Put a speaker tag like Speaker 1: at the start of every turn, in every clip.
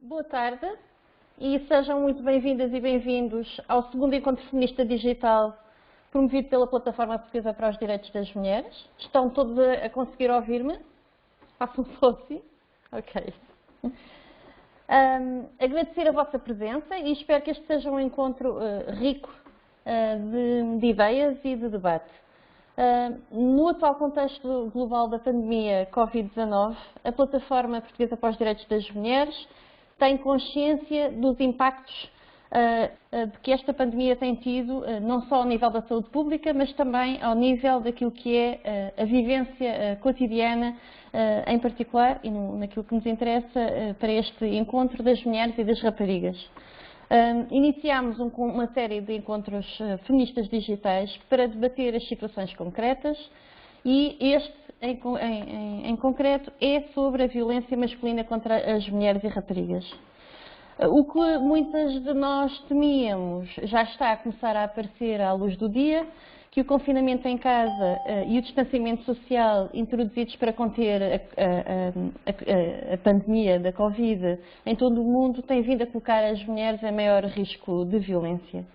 Speaker 1: Boa tarde e sejam muito bem-vindas e bem-vindos ao segundo Encontro Feminista Digital promovido pela Plataforma Portuguesa para os Direitos das Mulheres. Estão todos a conseguir ouvir-me? Façam só assim? Ok. Agradecer a vossa presença e espero que este seja um encontro rico de ideias e de debate. No atual contexto global da pandemia Covid-19, a Plataforma Portuguesa para os Direitos das Mulheres tem consciência dos impactos de que esta pandemia tem tido, não só ao nível da saúde pública, mas também ao nível daquilo que é a vivência cotidiana, em particular, e naquilo que nos interessa para este encontro das mulheres e das raparigas. Iniciámos uma série de encontros feministas digitais para debater as situações concretas e este, em concreto, é sobre a violência masculina contra as mulheres e raparigas. O que muitas de nós temíamos já está a começar a aparecer à luz do dia, que o confinamento em casa e o distanciamento social introduzidos para conter a pandemia da Covid em todo o mundo têm vindo a colocar as mulheres em maior risco de violência.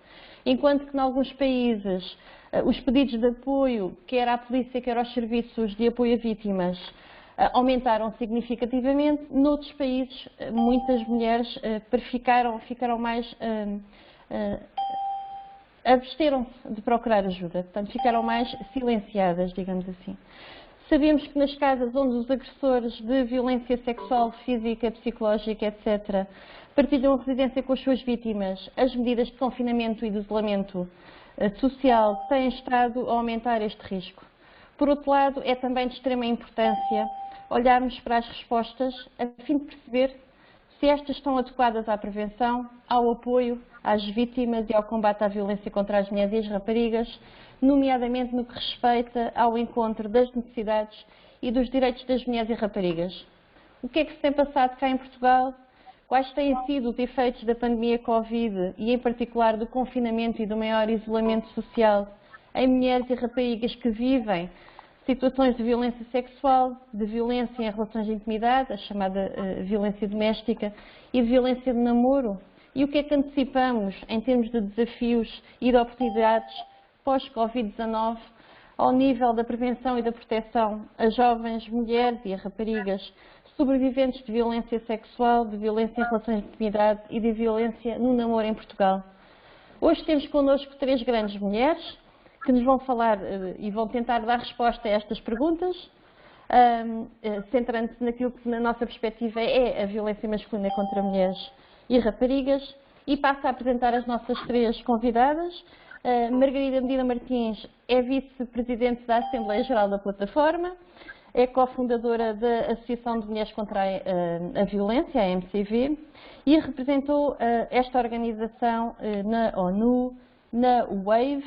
Speaker 1: Enquanto que, em alguns países, os pedidos de apoio, quer à polícia, quer aos serviços de apoio a vítimas, aumentaram significativamente, noutros países, muitas mulheres ficaram mais absteram-se de procurar ajuda, portanto ficaram mais silenciadas, digamos assim. Sabemos que nas casas onde os agressores de violência sexual, física, psicológica, etc., partilham a residência com as suas vítimas, as medidas de confinamento e de isolamento social têm estado a aumentar este risco. Por outro lado, é também de extrema importância olharmos para as respostas a fim de perceber se estas estão adequadas à prevenção, ao apoio às vítimas e ao combate à violência contra as mulheres e as raparigas, nomeadamente no que respeita ao encontro das necessidades e dos direitos das mulheres e raparigas. O que é que se tem passado cá em Portugal? Quais têm sido os efeitos da pandemia Covid e, em particular, do confinamento e do maior isolamento social em mulheres e raparigas que vivem situações de violência sexual, de violência em relações de intimidade, a chamada violência doméstica, e de violência de namoro? E o que é que antecipamos em termos de desafios e de oportunidades pós-Covid-19 ao nível da prevenção e da proteção a jovens, mulheres e a raparigas sobreviventes de violência sexual, de violência em relações de intimidade e de violência no namoro em Portugal? Hoje temos connosco três grandes mulheres que nos vão falar e vão tentar dar resposta a estas perguntas, centrando-se naquilo que, na nossa perspectiva, é a violência masculina contra mulheres e raparigas. E passo a apresentar as nossas três convidadas. Margarida Medina Martins é vice-presidente da Assembleia Geral da Plataforma, é cofundadora da Associação de Mulheres contra a Violência, a AMCV, e representou esta organização na ONU, na WAVE,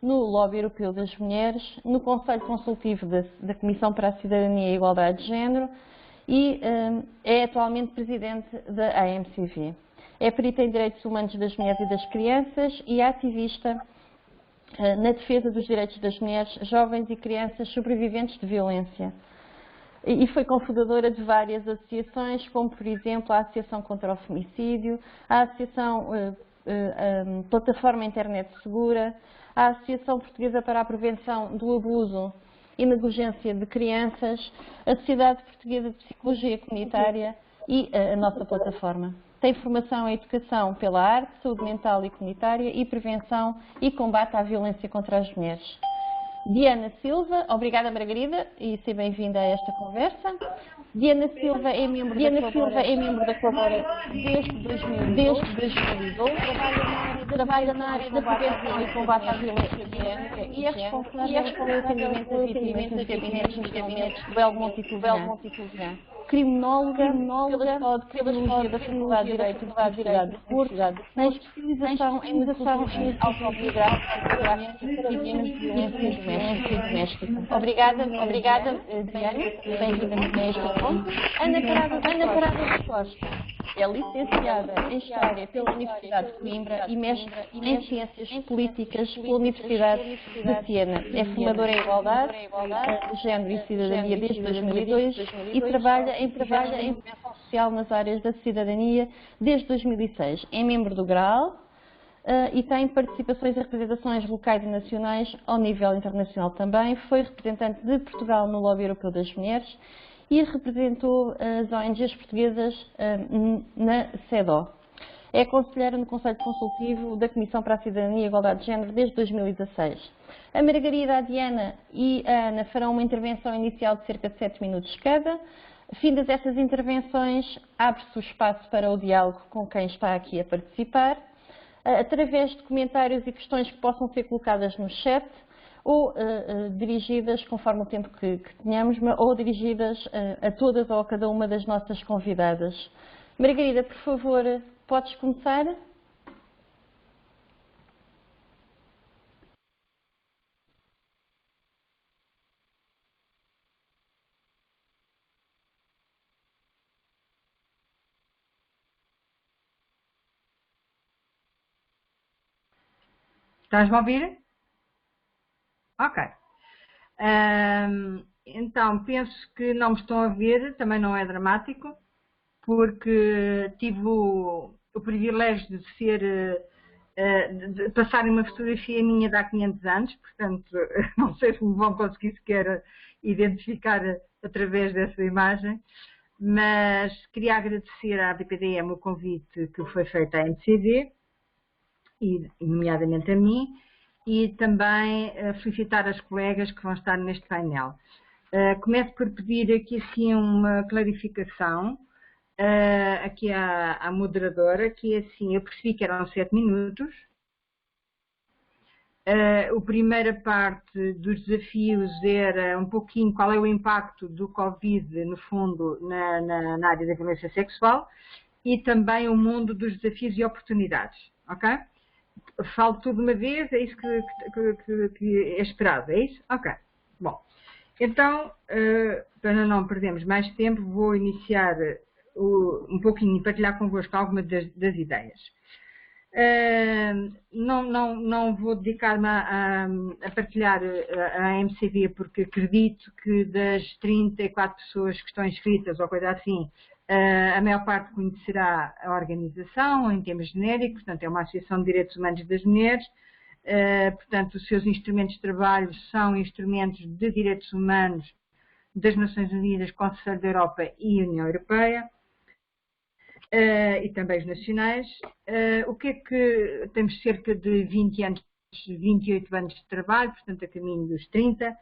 Speaker 1: no Lobby Europeu das Mulheres, no Conselho Consultivo da Comissão para a Cidadania e Igualdade de Género e é atualmente presidente da AMCV. É perita em Direitos Humanos das Mulheres e das Crianças e ativista na defesa dos direitos das mulheres, jovens e crianças sobreviventes de violência. E foi cofundadora de várias associações, como, por exemplo, a Associação contra o Femicídio, a Associação Plataforma Internet Segura, a Associação Portuguesa para a Prevenção do Abuso e Negligência de Crianças, a Sociedade Portuguesa de Psicologia Comunitária e a nossa plataforma. Tem formação em Educação pela Arte, Saúde Mental e Comunitária e Prevenção e Combate à Violência contra as Mulheres. Diana Silva, obrigada Margarida e seja bem-vinda a esta conversa. Diana Silva é membro da Colabora desde 2012, trabalha na área da prevenção e combate à violência de género e é responsável pelo atendimento a vítimas nos gabinetes do El Multitudinal. Criminóloga pela Escola de Criminologia da Faculdade de Direito da Universidade de Porto, na especialização em metodologia autobiográfica e violência doméstica. Obrigada, Diana, bem-vinda a este encontro. Ana Parada Costa é licenciada em História pela Universidade de Coimbra e mestre em Ciências Políticas pela Universidade de Siena. É formadora em Igualdade, Género e Cidadania desde 2002 e trabalha em prevenção especial nas áreas da cidadania desde 2006. É membro do GRAAL e tem participações e representações locais e nacionais ao nível internacional também. Foi representante de Portugal no Lobby Europeu das Mulheres e representou as ONGs portuguesas na CEDO. É conselheira no Conselho Consultivo da Comissão para a Cidadania e Igualdade de Género desde 2016. A Margarida, a Diana e a Ana farão uma intervenção inicial de cerca de 7 minutos cada. Findas essas intervenções, abre-se o espaço para o diálogo com quem está aqui a participar, através de comentários e questões que possam ser colocadas no chat, ou dirigidas, conforme o tempo que tenhamos, ou dirigidas a todas ou a cada uma das nossas convidadas. Margarida, por favor, podes começar?
Speaker 2: Estás-me a ouvir? Ok. Então, penso que não me estão a ver, também não é dramático, porque tive o privilégio de de passarem uma fotografia minha de há 500 anos, portanto, não sei se me vão conseguir sequer identificar através dessa imagem, mas queria agradecer à DPDM o convite que foi feito à MCV, e nomeadamente a mim, e também felicitar as colegas que vão estar neste painel. Começo por pedir aqui assim uma clarificação aqui à moderadora, que é assim, eu percebi que eram 7 minutos. A primeira parte dos desafios era um pouquinho qual é o impacto do Covid, no fundo, na área da violência sexual, e também o mundo dos desafios e oportunidades, ok? Falo tudo de uma vez, é isso que é esperado, é isso? Ok, bom. Então, para não perdermos mais tempo, vou iniciar um pouquinho e partilhar convosco algumas das ideias. Não vou dedicar-me a partilhar a MCV, porque acredito que das 34 pessoas que estão inscritas, ou coisa assim, a maior parte conhecerá a organização em termos genéricos, portanto é uma Associação de Direitos Humanos das Mulheres, portanto os seus instrumentos de trabalho são instrumentos de direitos humanos das Nações Unidas, Conselho da Europa e União Europeia, e também os nacionais. O que é que temos cerca de 20 anos, 28 anos de trabalho, portanto a caminho dos 30.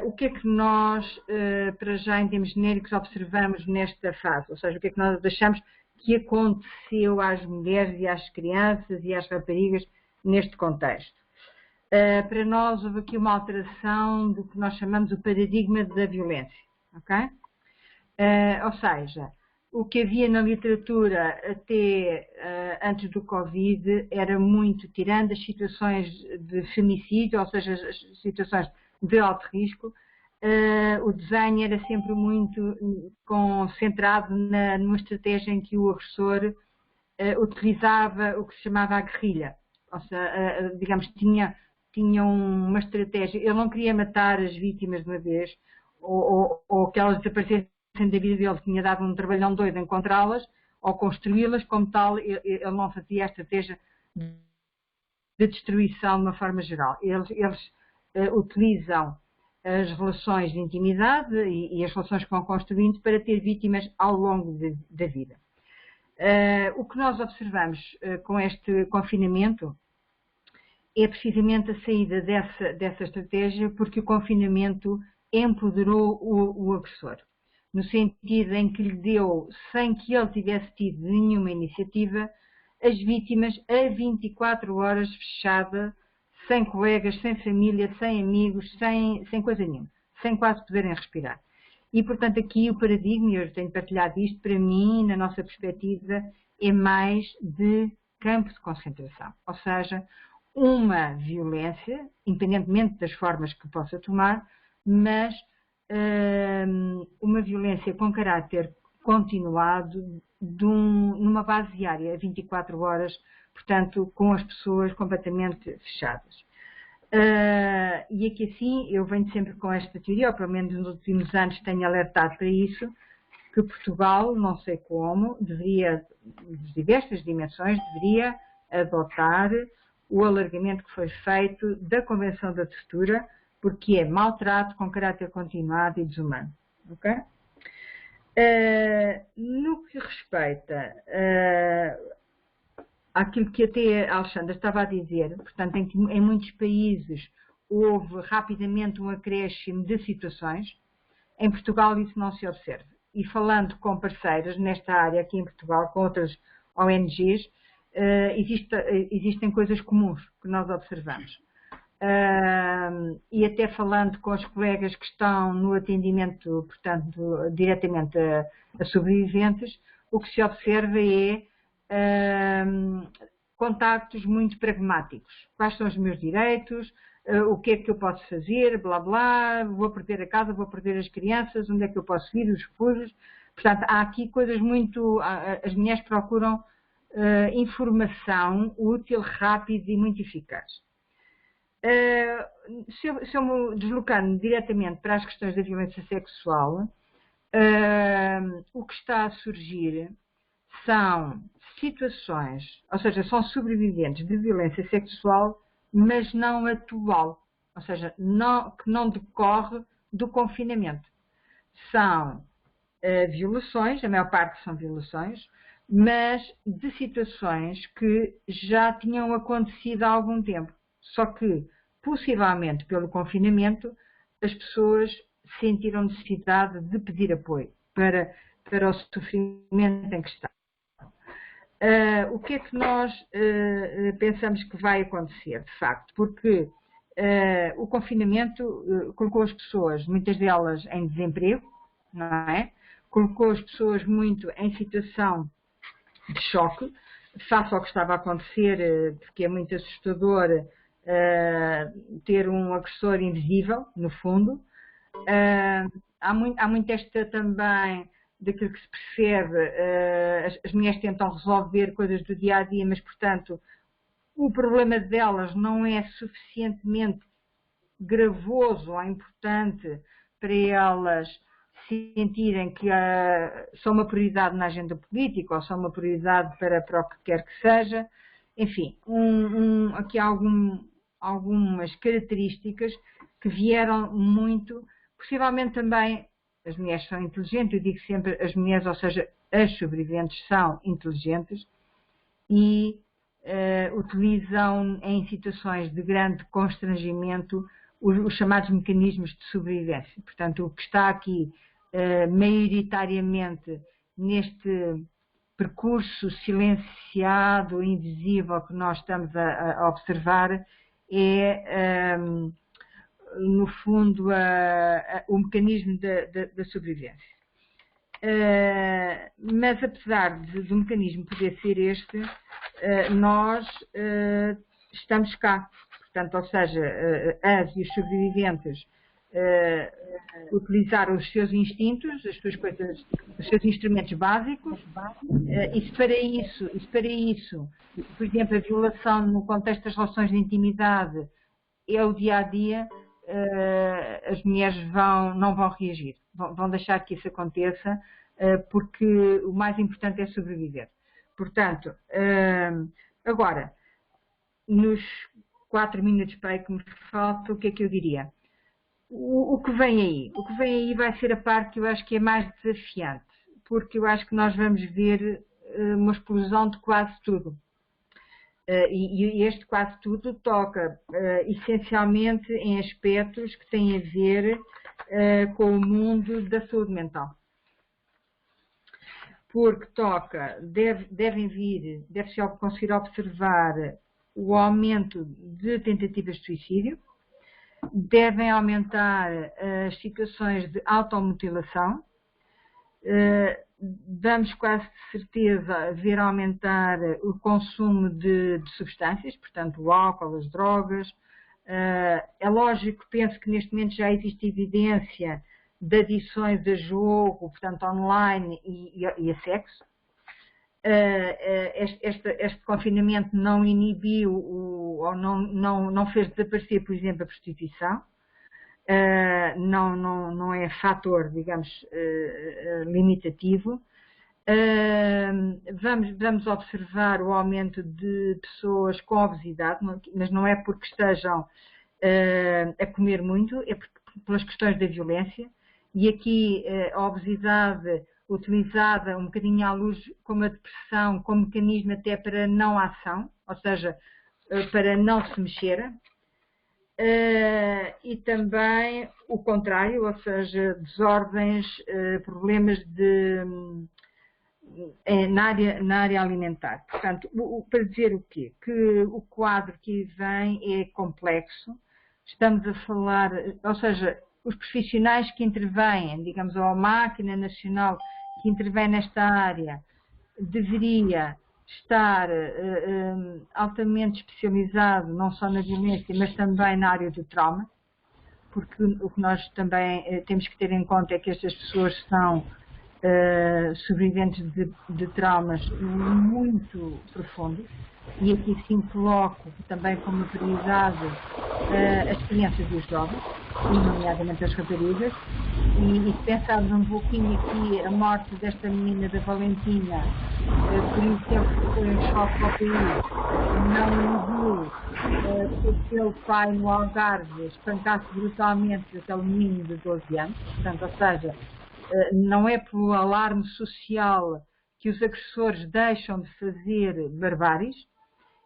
Speaker 2: O que é que nós, para já em termos genéricos, observamos nesta fase? Ou seja, o que é que nós achamos que aconteceu às mulheres e às crianças e às raparigas neste contexto? Para nós houve aqui uma alteração do que nós chamamos o paradigma da violência, ok? Ou seja, o que havia na literatura até antes do Covid era muito, tirando as situações de femicídio, ou seja, as situações de alto risco, o desenho era sempre muito concentrado numa estratégia em que o agressor utilizava o que se chamava a guerrilha. Ou seja, digamos, tinha uma estratégia. Ele não queria matar as vítimas de uma vez, ou que elas desaparecessem da vida dele, tinha dado um trabalhão doido encontrá-las, ou construí-las, como tal, ele não fazia a estratégia de destruição de uma forma geral. Eles utilizam as relações de intimidade e as relações que vão construindo para ter vítimas ao longo da vida. O que nós observamos com este confinamento é precisamente a saída dessa estratégia, porque o confinamento empoderou o agressor, no sentido em que lhe deu, sem que ele tivesse tido nenhuma iniciativa, as vítimas a 24 horas fechada, sem colegas, sem família, sem amigos, sem coisa nenhuma, sem quase poderem respirar. E, portanto, aqui o paradigma, eu tenho partilhado isto, para mim, na nossa perspectiva, é mais de campo de concentração. Ou seja, uma violência, independentemente das formas que possa tomar, mas uma violência com caráter continuado, numa base diária, 24 horas, portanto, com as pessoas completamente fechadas. E aqui assim, eu venho sempre com esta teoria, ou pelo menos nos últimos anos tenho alertado para isso, que Portugal, não sei como, deveria, de diversas dimensões, deveria adotar o alargamento que foi feito da Convenção da Tortura, porque é maltrato com caráter continuado e desumano. Okay? No que respeita àquilo que até a Alexandra estava a dizer, portanto, em muitos países houve rapidamente um acréscimo de situações, em Portugal isso não se observa. E falando com parceiras nesta área aqui em Portugal, com outras ONGs, existem coisas comuns que nós observamos. E até falando com os colegas que estão no atendimento, portanto, diretamente a sobreviventes, o que se observa é contactos muito pragmáticos. Quais são os meus direitos? O que é que eu posso fazer? Blá, blá, vou perder a casa, vou perder as crianças, onde é que eu posso ir? Os refúgios. Portanto, há aqui coisas muito... As mulheres procuram informação útil, rápida e muito eficaz. Se eu me deslocando diretamente para as questões da violência sexual, o que está a surgir são situações, ou seja, são sobreviventes de violência sexual, mas não atual, ou seja, que não decorre do confinamento. São violações, a maior parte são violações, mas de situações que já tinham acontecido há algum tempo. Só que, possivelmente pelo confinamento, as pessoas sentiram necessidade de pedir apoio para o sofrimento em que estão. O que é que nós pensamos que vai acontecer, de facto? Porque o confinamento colocou as pessoas, muitas delas em desemprego, não é? Colocou as pessoas muito em situação de choque, face ao que estava a acontecer, porque é muito assustador ter um agressor invisível, no fundo. Há muito esta também, daquilo que se percebe, as mulheres tentam resolver coisas do dia a dia, mas, portanto, o problema delas não é suficientemente gravoso ou importante para elas sentirem que são uma prioridade na agenda política ou são uma prioridade para o que quer que seja. Enfim, aqui há algumas características que vieram muito, possivelmente também, as mulheres são inteligentes, eu digo sempre as mulheres, ou seja, as sobreviventes são inteligentes e utilizam em situações de grande constrangimento os chamados mecanismos de sobrevivência. Portanto, o que está aqui maioritariamente neste percurso silenciado, invisível que nós estamos a observar é, no fundo, o mecanismo da sobrevivência. Mas apesar do mecanismo poder ser este, nós estamos cá. Portanto, ou seja, as e os sobreviventes utilizaram os seus instintos, as suas coisas, os seus instrumentos básicos, e se para isso, por exemplo, a violação no contexto das relações de intimidade é o dia a dia, as mulheres não vão reagir, vão deixar que isso aconteça, porque o mais importante é sobreviver. Portanto, agora, nos 4 minutos para aí que me falta, o que é que eu diria? O que vem aí? O que vem aí vai ser a parte que eu acho que é mais desafiante, porque eu acho que nós vamos ver uma explosão de quase tudo. E este quase tudo toca essencialmente em aspectos que têm a ver com o mundo da saúde mental. Porque deve-se conseguir observar o aumento de tentativas de suicídio, devem aumentar as situações de automutilação, vamos quase de certeza ver aumentar o consumo de substâncias, portanto o álcool, as drogas. É lógico, penso que neste momento já existe evidência de adições a jogo, portanto online e a sexo. Este confinamento não inibiu ou não fez desaparecer, por exemplo, a prostituição. não é fator, digamos, limitativo. Vamos observar o aumento de pessoas com obesidade, mas não é porque estejam a comer muito, é pelas questões da violência. E aqui a obesidade utilizada um bocadinho à luz como a depressão, como mecanismo até para não ação, ou seja, para não se mexer. E também o contrário, ou seja, desordens, problemas na área alimentar. Portanto, para dizer o quê? Que o quadro que vem é complexo. Estamos a falar, ou seja, os profissionais que intervêm, digamos, a máquina nacional que intervém nesta área, deveria estar altamente especializado, não só na violência, mas também na área do trauma, porque o que nós também temos que ter em conta é que estas pessoas são sobreviventes de traumas muito profundos, e aqui sim coloco também como prioridade as crianças e os jovens, e nomeadamente as raparigas, e se pensarmos um pouquinho aqui a morte desta menina da Valentina, por exemplo, foi um choque para o país, não viu aquele pai no Algarve espancasse brutalmente aquele menino de 12 anos, portanto, ou seja, não é pelo alarme social que os agressores deixam de fazer barbáries,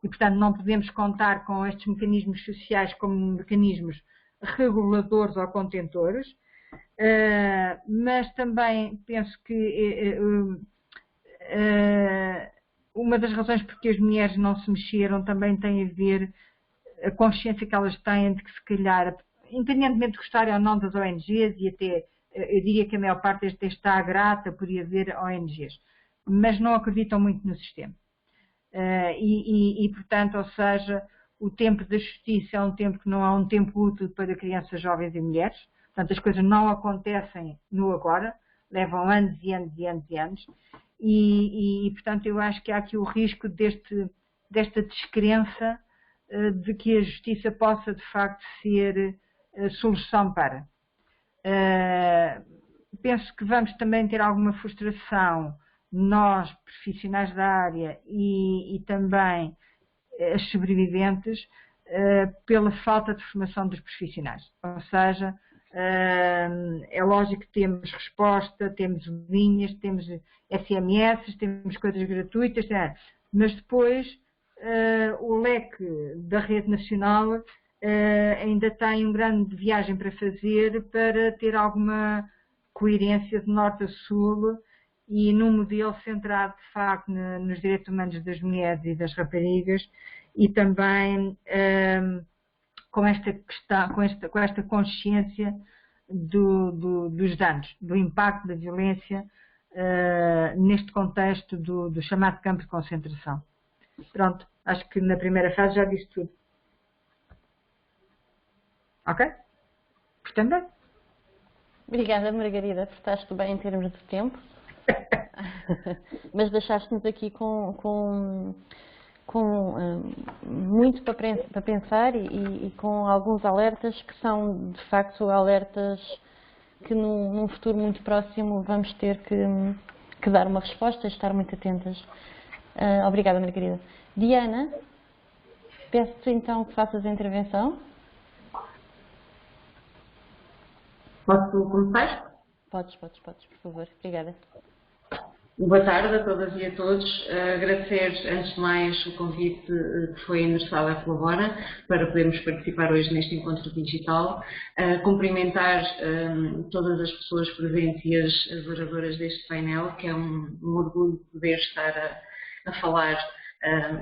Speaker 2: e portanto não podemos contar com estes mecanismos sociais como mecanismos reguladores ou contentores, mas também penso que uma das razões porque as mulheres não se mexeram também tem a ver a consciência que elas têm de que se calhar, independentemente de gostarem ou não das ONGs, e até eu diria que a maior parte está grata por ir haver ONGs, mas não acreditam muito no sistema. Portanto, ou seja, o tempo da justiça é um tempo que não é um tempo útil para crianças, jovens e mulheres. Portanto, as coisas não acontecem no agora, levam anos e anos e anos e anos. Portanto, eu acho que há aqui o risco desta descrença de que a justiça possa, de facto, ser a solução para. Penso que vamos também ter alguma frustração, nós, profissionais da área, e também as sobreviventes, pela falta de formação dos profissionais. Ou seja, é lógico que temos resposta, temos linhas, temos SMS, temos coisas gratuitas, mas depois o leque da rede nacional ainda tem um grande viagem para fazer para ter alguma coerência de norte a sul e num modelo centrado de facto nos direitos humanos das mulheres e das raparigas, e também com esta consciência dos danos, do impacto da violência neste contexto do chamado campo de concentração. Pronto, acho que na primeira fase já disse tudo. Ok? Portanto, bem.
Speaker 1: Obrigada, Margarida, por estares bem em termos de tempo. Mas deixaste-nos aqui com muito para pensar e com alguns alertas que são, de facto, alertas que num futuro muito próximo vamos ter que dar uma resposta e estar muito atentas. Obrigada, Margarida. Diana, peço-te então que faças a intervenção.
Speaker 3: Posso começar?
Speaker 1: Podes, por favor. Obrigada.
Speaker 3: Boa tarde a todas e a todos. Agradecer, antes de mais, o convite que foi endereçado à Colabora para podermos participar hoje neste encontro digital. Cumprimentar todas as pessoas presentes e as oradoras deste painel, que é um orgulho poder estar a falar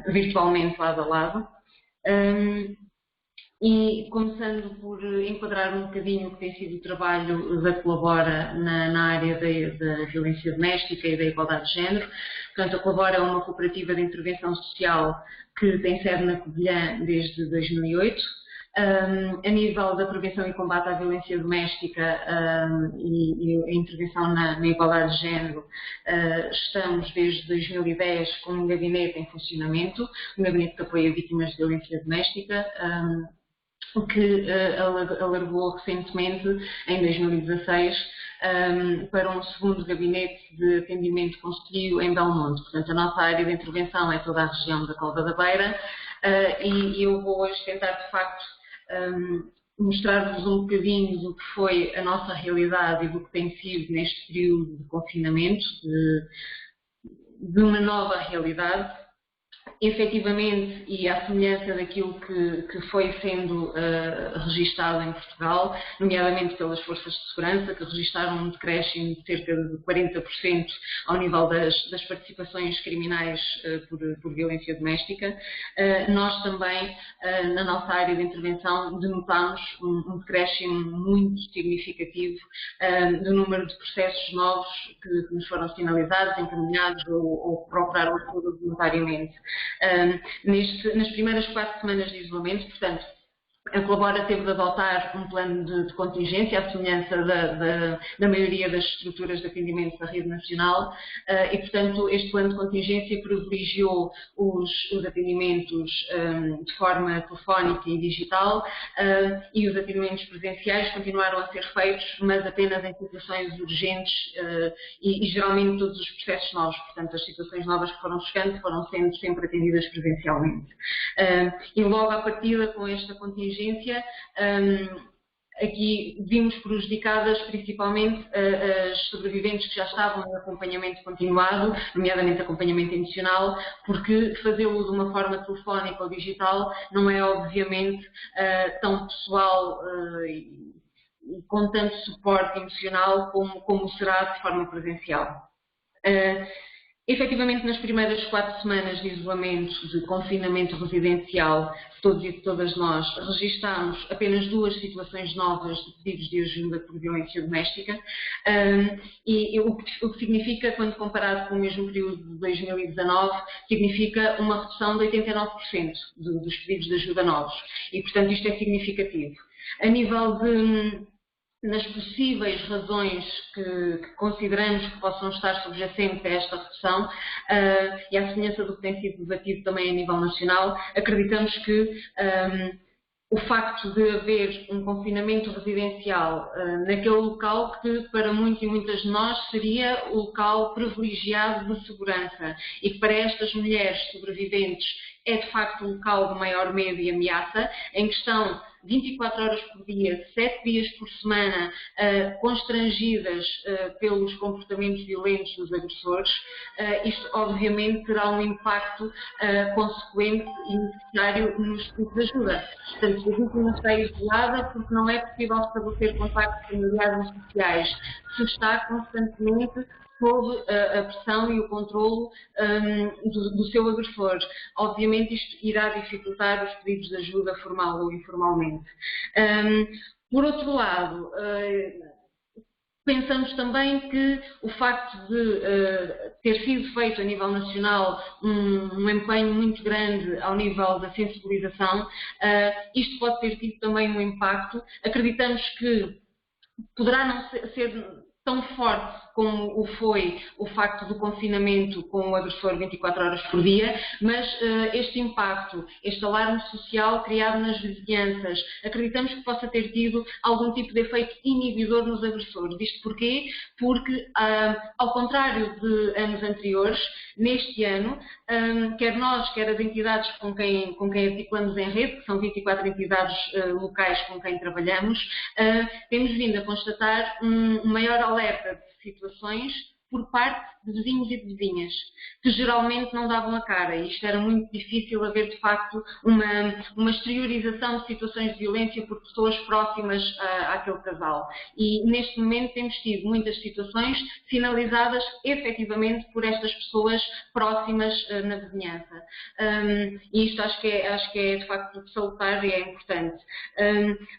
Speaker 3: virtualmente lado a lado. E começando por enquadrar um bocadinho o que tem sido o trabalho da Colabora na área da violência doméstica e da igualdade de género. Portanto, a Colabora é uma cooperativa de intervenção social que tem sede na Covilhã desde 2008. A nível da prevenção e combate à violência doméstica e a intervenção na igualdade de género, estamos desde 2010 com um gabinete em funcionamento, um gabinete de apoio a vítimas de violência doméstica, que alargou recentemente, em 2016, para um segundo gabinete de atendimento conselho em Belmonte. Portanto, a nossa área de intervenção é toda a região da Cova da Beira e eu vou hoje tentar, de facto, mostrar-vos um bocadinho do que foi a nossa realidade e do que tem sido neste período de confinamento, de uma nova realidade. Efetivamente, e à semelhança daquilo que foi sendo registado em Portugal, nomeadamente pelas forças de segurança, que registaram um decréscimo de cerca de 40% ao nível das participações criminais por violência doméstica, nós também, na nossa área de intervenção, denotamos um decréscimo muito significativo do número de processos novos que nos foram sinalizados, encaminhados ou procuraram ajuda voluntariamente. Nas primeiras 4 semanas de isolamento, portanto, a Colabora teve de adotar um plano de contingência, à semelhança da maioria das estruturas de atendimento da rede nacional, e, portanto, este plano de contingência privilegiou os atendimentos de forma telefónica e digital, e os atendimentos presenciais continuaram a ser feitos, mas apenas em situações urgentes e geralmente todos os processos novos. Portanto, as situações novas que foram chegando foram sendo sempre atendidas presencialmente. E logo à partida, com esta contingência, aqui vimos prejudicadas principalmente as sobreviventes que já estavam em acompanhamento continuado, nomeadamente acompanhamento emocional, porque fazê-lo de uma forma telefónica ou digital não é obviamente tão pessoal e com tanto suporte emocional como será de forma presencial. Efetivamente, nas primeiras 4 semanas de isolamento, de confinamento residencial, todos e todas nós registámos apenas 2 situações novas de pedidos de ajuda por violência doméstica, e o que significa, quando comparado com o mesmo período de 2019, significa uma redução de 89% dos pedidos de ajuda novos, e portanto isto é significativo. A nível nas possíveis razões que consideramos que possam estar subjacentes a esta redução, e à semelhança do que tem sido debatido também a nível nacional, acreditamos que o facto de haver um confinamento residencial naquele local que para muitos e muitas de nós seria o local privilegiado de segurança e que para estas mulheres sobreviventes é de facto o local de maior medo e ameaça, em que estão 24 horas por dia, 7 dias por semana, constrangidas pelos comportamentos violentos dos agressores, isto obviamente terá um impacto consequente e necessário nos pedidos de ajuda. Portanto, a vítima está isolada porque não é possível estabelecer contactos familiares ou sociais, se está constantemente sob a pressão e o controlo do seu agressor. Obviamente isto irá dificultar os pedidos de ajuda formal ou informalmente. Por outro lado, pensamos também que o facto de ter sido feito a nível nacional um empenho muito grande ao nível da sensibilização, isto pode ter tido também um impacto. Acreditamos que poderá não ser tão forte como o foi o facto do confinamento com o agressor 24 horas por dia, mas este impacto, este alarme social criado nas vizinhanças, acreditamos que possa ter tido algum tipo de efeito inibidor nos agressores. Isto porquê? Porque, ao contrário de anos anteriores, neste ano, quer nós, quer as entidades com quem articulamos em rede, que são 24 entidades locais com quem trabalhamos, temos vindo a constatar um maior alerta de situações por parte de vizinhos e de vizinhas, que geralmente não davam a cara, e isto era muito difícil haver de facto uma exteriorização de situações de violência por pessoas próximas àquele casal. E neste momento temos tido muitas situações sinalizadas efetivamente por estas pessoas próximas na vizinhança. E isto acho que é de facto de salutar e é importante.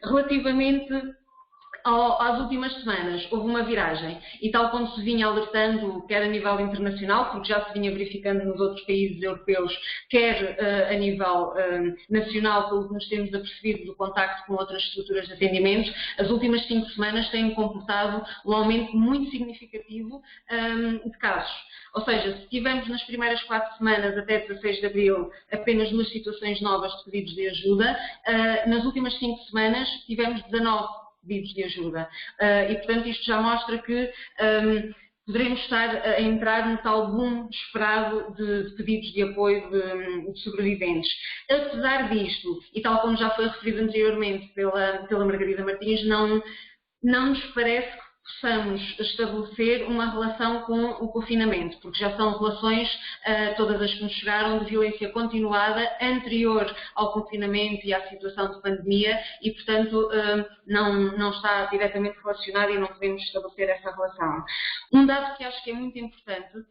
Speaker 3: Relativamente Às últimas semanas houve uma viragem e tal como se vinha alertando, quer a nível internacional, porque já se vinha verificando nos outros países europeus, quer a nível nacional, pelo que nos temos apercebido do contacto com outras estruturas de atendimento, as últimas 5 semanas têm comportado um aumento muito significativo de casos. Ou seja, se tivemos nas primeiras 4 semanas, até 16 de abril, apenas 2 situações novas de pedidos de ajuda, nas últimas 5 semanas tivemos 19 pedidos de ajuda. E, portanto, isto já mostra que poderemos estar a entrar no tal boom esperado de pedidos de apoio de sobreviventes. Apesar disto, e tal como já foi referido anteriormente pela Margarida Martins, não nos parece que possamos estabelecer uma relação com o confinamento, porque já são relações, todas as que nos chegaram, de violência continuada anterior ao confinamento e à situação de pandemia e, portanto, não está diretamente relacionado e não podemos estabelecer essa relação. Um dado que acho que é muito importante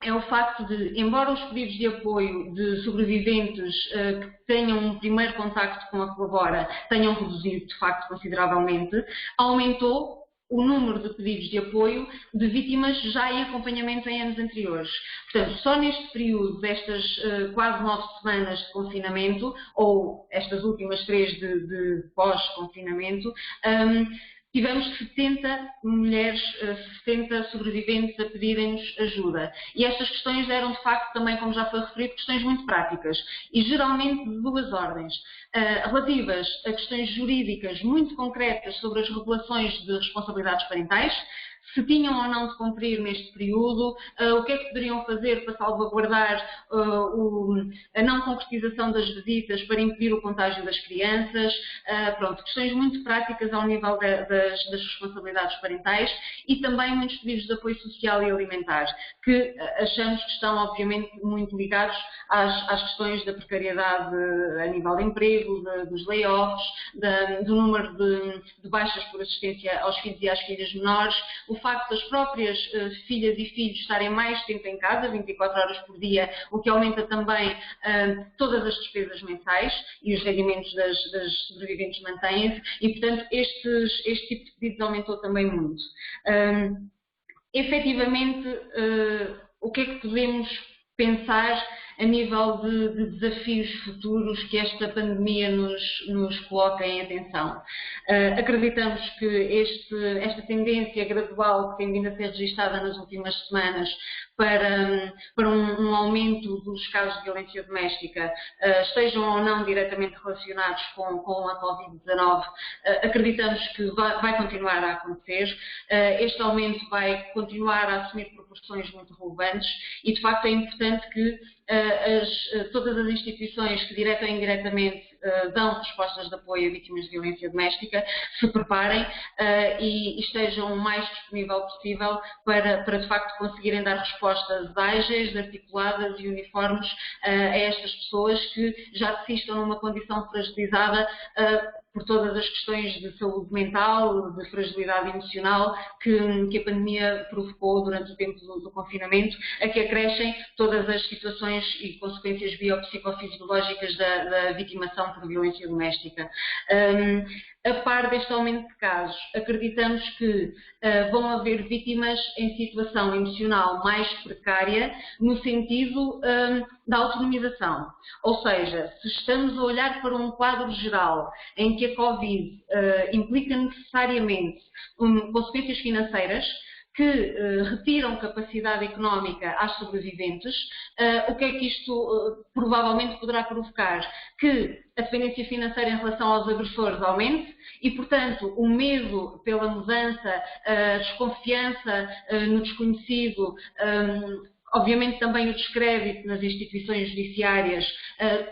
Speaker 3: é o facto de, embora os pedidos de apoio de sobreviventes que tenham um primeiro contacto com a Colabora tenham reduzido, de facto, consideravelmente, aumentou o número de pedidos de apoio de vítimas já em acompanhamento em anos anteriores. Portanto, só neste período destas quase 9 semanas de confinamento, ou estas últimas 3 de pós-confinamento, tivemos 70 mulheres, 70 sobreviventes a pedirem-nos ajuda. E estas questões eram, de facto, também, como já foi referido, questões muito práticas e geralmente de 2 ordens. Relativas a questões jurídicas muito concretas sobre as regulações de responsabilidades parentais, se tinham ou não de cumprir neste período, o que é que poderiam fazer para salvaguardar a não concretização das visitas para impedir o contágio das crianças, pronto, questões muito práticas ao nível das responsabilidades parentais e também muitos pedidos de apoio social e alimentar, que achamos que estão obviamente muito ligados às questões da precariedade a nível de emprego, dos layoffs, do número de baixas por assistência aos filhos e às filhas menores, o facto das próprias filhas e filhos estarem mais tempo em casa, 24 horas por dia, o que aumenta também todas as despesas mensais e os rendimentos das sobreviventes mantêm-se e, portanto, este tipo de pedidos aumentou também muito. Efetivamente, o que é que podemos pensar a nível de desafios futuros que esta pandemia nos coloca em atenção? Acreditamos que esta tendência gradual que tem vindo a ser registada nas últimas semanas para um aumento dos casos de violência doméstica, estejam ou não diretamente relacionados com a Covid-19, acreditamos que vai continuar a acontecer. Este aumento vai continuar a assumir proporções muito relevantes e, de facto, é importante que todas as instituições que direta ou indiretamente dão respostas de apoio a vítimas de violência doméstica se preparem e estejam o mais disponível possível para de facto conseguirem dar respostas ágeis, articuladas e uniformes a estas pessoas que já se estão numa condição fragilizada por todas as questões de saúde mental, de fragilidade emocional que a pandemia provocou durante o tempo do confinamento, a que acrescem todas as situações e consequências biopsicofisiológicas da vitimação por violência doméstica. A par deste aumento de casos, acreditamos que vão haver vítimas em situação emocional mais precária no sentido da autonomização. Ou seja, se estamos a olhar para um quadro geral em que a Covid implica necessariamente consequências financeiras que retiram capacidade económica às sobreviventes, o que é que isto provavelmente poderá provocar? Que a dependência financeira em relação aos agressores aumente e, portanto, o medo pela mudança, a desconfiança no desconhecido, obviamente também o descrédito nas instituições judiciárias,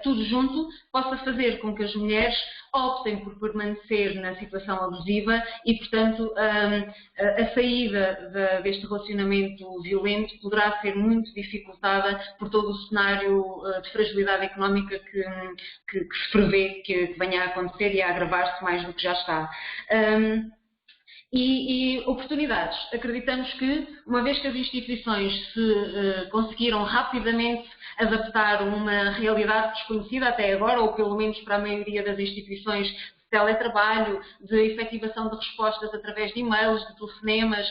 Speaker 3: tudo junto, possa fazer com que as mulheres optem por permanecer na situação abusiva e, portanto, a saída deste relacionamento violento poderá ser muito dificultada por todo o cenário de fragilidade económica que se prevê que venha a acontecer e a agravar-se mais do que já está. E oportunidades. Acreditamos que, uma vez que as instituições se conseguiram rapidamente adaptar a uma realidade desconhecida até agora, ou pelo menos para a maioria das instituições, teletrabalho, de efetivação de respostas através de e-mails, de telefonemas.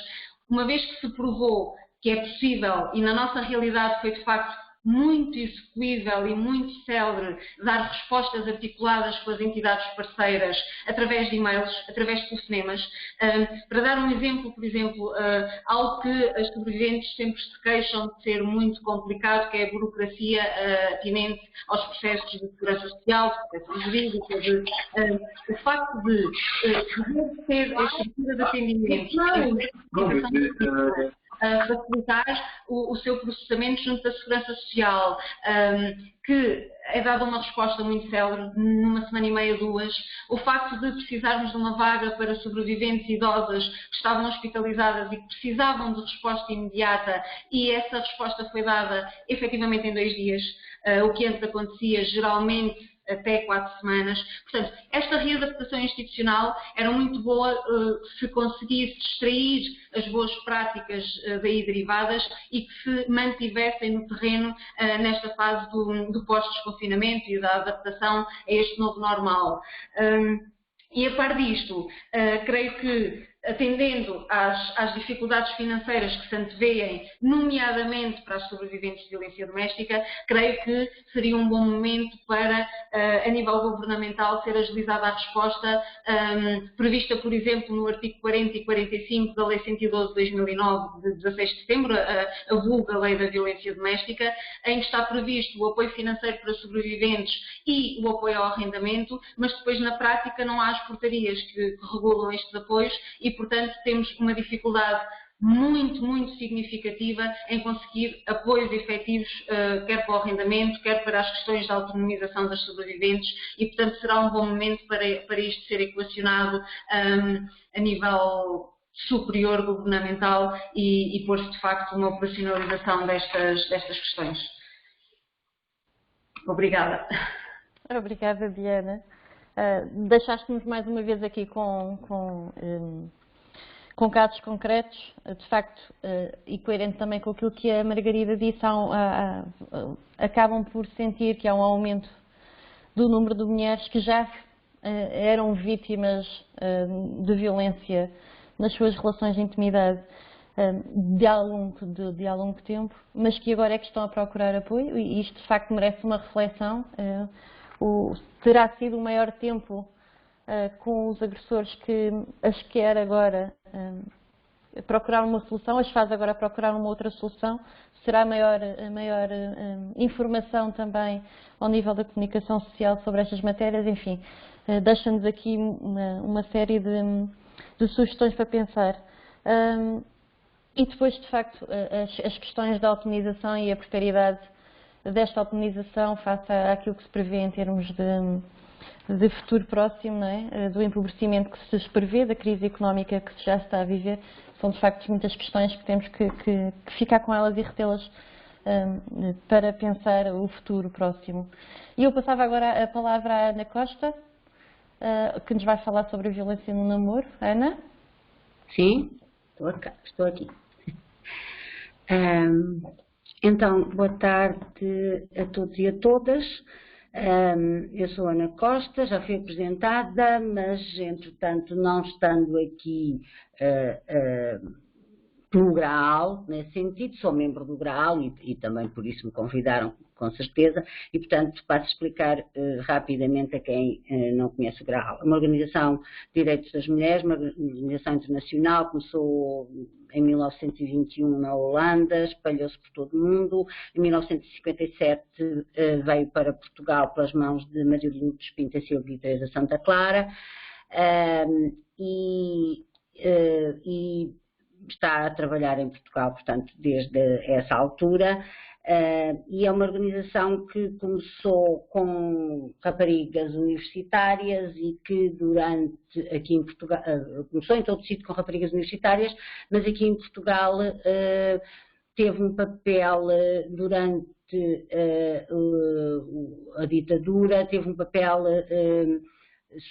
Speaker 3: Uma vez que se provou que é possível, e na nossa realidade foi de facto muito execuível e muito célere dar respostas articuladas com as entidades parceiras através de e-mails, através de telefonemas. Para dar um exemplo, por exemplo, algo que as sobreviventes sempre se queixam de ser muito complicado, que é a burocracia atinente aos processos de segurança social, de proteção jurídica, o facto de poder ter a estrutura de atendimento, facilitar o seu processamento junto da Segurança Social, que é dada uma resposta muito célere, numa semana e meia, 2. O facto de precisarmos de uma vaga para sobreviventes idosas que estavam hospitalizadas e que precisavam de resposta imediata, e essa resposta foi dada efetivamente em 2 dias, o que antes acontecia geralmente até 4 semanas. Portanto, esta readaptação institucional era muito boa se conseguisse extrair as boas práticas daí derivadas e que se mantivessem no terreno nesta fase do pós-desconfinamento e da adaptação a este novo normal. E a par disto, creio que, atendendo às dificuldades financeiras que se antevêem, nomeadamente para as sobreviventes de violência doméstica, creio que seria um bom momento para, a nível governamental, ser agilizada a resposta prevista, por exemplo, no artigo 40 e 45 da Lei 112 de 2009, de 16 de setembro, a vulga Lei da Violência Doméstica, em que está previsto o apoio financeiro para sobreviventes e o apoio ao arrendamento, mas depois, na prática, não há as portarias que regulam estes apoios e, portanto, temos uma dificuldade muito, muito significativa em conseguir apoios efetivos, quer para o arrendamento, quer para as questões da autonomização das sobreviventes e, portanto, será um bom momento para isto ser equacionado a nível superior governamental e pôr-se, de facto, uma operacionalização destas questões. Obrigada.
Speaker 1: Obrigada, Diana. Deixaste-nos mais uma vez aqui com casos concretos, de facto, e coerente também com aquilo que a Margarida disse, acabam por sentir que há um aumento do número de mulheres que já eram vítimas de violência nas suas relações de intimidade de há longo tempo, mas que agora é que estão a procurar apoio, e isto de facto merece uma reflexão. Terá sido o maior tempo com os agressores que as quer agora procurar uma solução, as faz agora procurar uma outra solução. Será a maior informação também ao nível da comunicação social sobre estas matérias. Enfim, deixa-nos aqui uma série de sugestões para pensar. E depois, de facto, as questões da autonomização e a precariedade desta autonomização face àquilo que se prevê em termos de futuro próximo, não é? Do empobrecimento que se prevê, da crise económica que se já está a viver, são de facto muitas questões que temos que ficar com elas e retê-las para pensar o futuro próximo. E eu passava agora a palavra à Ana Costa, que nos vai falar sobre a violência no namoro. Ana?
Speaker 4: Sim, estou aqui. Então, boa tarde a todos e a todas. Eu sou Ana Costa, já fui apresentada, mas entretanto não estando aqui pelo GRAAL, nesse sentido, sou membro do GRAAL e também por isso me convidaram, com certeza, e portanto passo a explicar rapidamente a quem não conhece o GRAAL. É uma organização de direitos das mulheres, uma organização internacional, começou em 1921 na Holanda, espalhou-se por todo o mundo. Em 1957 veio para Portugal pelas mãos de Maria Lourdes Pinta Silva e Teresa Santa Clara e está a trabalhar em Portugal, portanto, desde essa altura. E é uma organização que começou com raparigas universitárias e que aqui em Portugal, começou em todo o sítio com raparigas universitárias, mas aqui em Portugal teve um papel durante a ditadura, teve um papel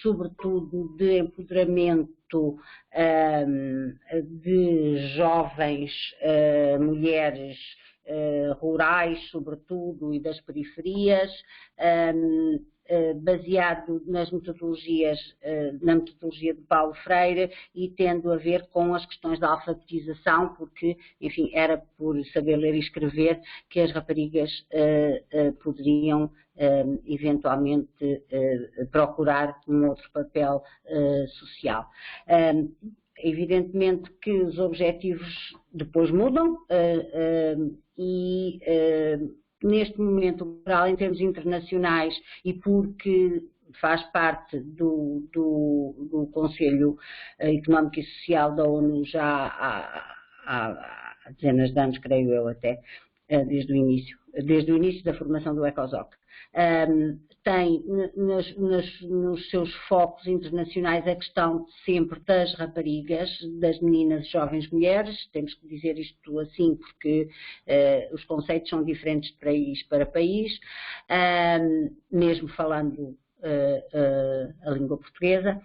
Speaker 4: sobretudo de empoderamento de jovens mulheres rurais, sobretudo, e das periferias, baseado nas metodologias, na metodologia de Paulo Freire e tendo a ver com as questões da alfabetização, porque, enfim, era por saber ler e escrever que as raparigas poderiam eventualmente procurar um outro papel social. Evidentemente que os objetivos depois mudam e neste momento o Coral, em termos internacionais, e porque faz parte do Conselho Económico e Social da ONU já há dezenas de anos, creio eu até, desde o início da formação do ECOSOC. Tem nos seus focos internacionais a questão sempre das raparigas, das meninas e jovens mulheres. Temos que dizer isto assim porque os conceitos são diferentes de país para país, mesmo falando a língua portuguesa.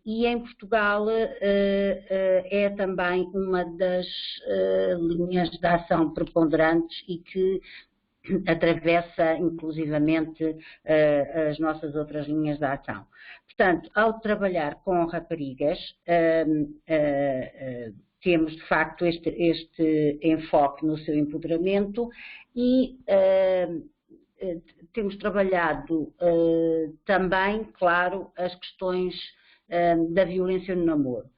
Speaker 4: E em Portugal é também uma das linhas de ação preponderantes e que atravessa inclusivamente as nossas outras linhas de ação. Portanto, ao trabalhar com raparigas, temos de facto este enfoque no seu empoderamento e temos trabalhado também, claro, as questões da violência no namoro.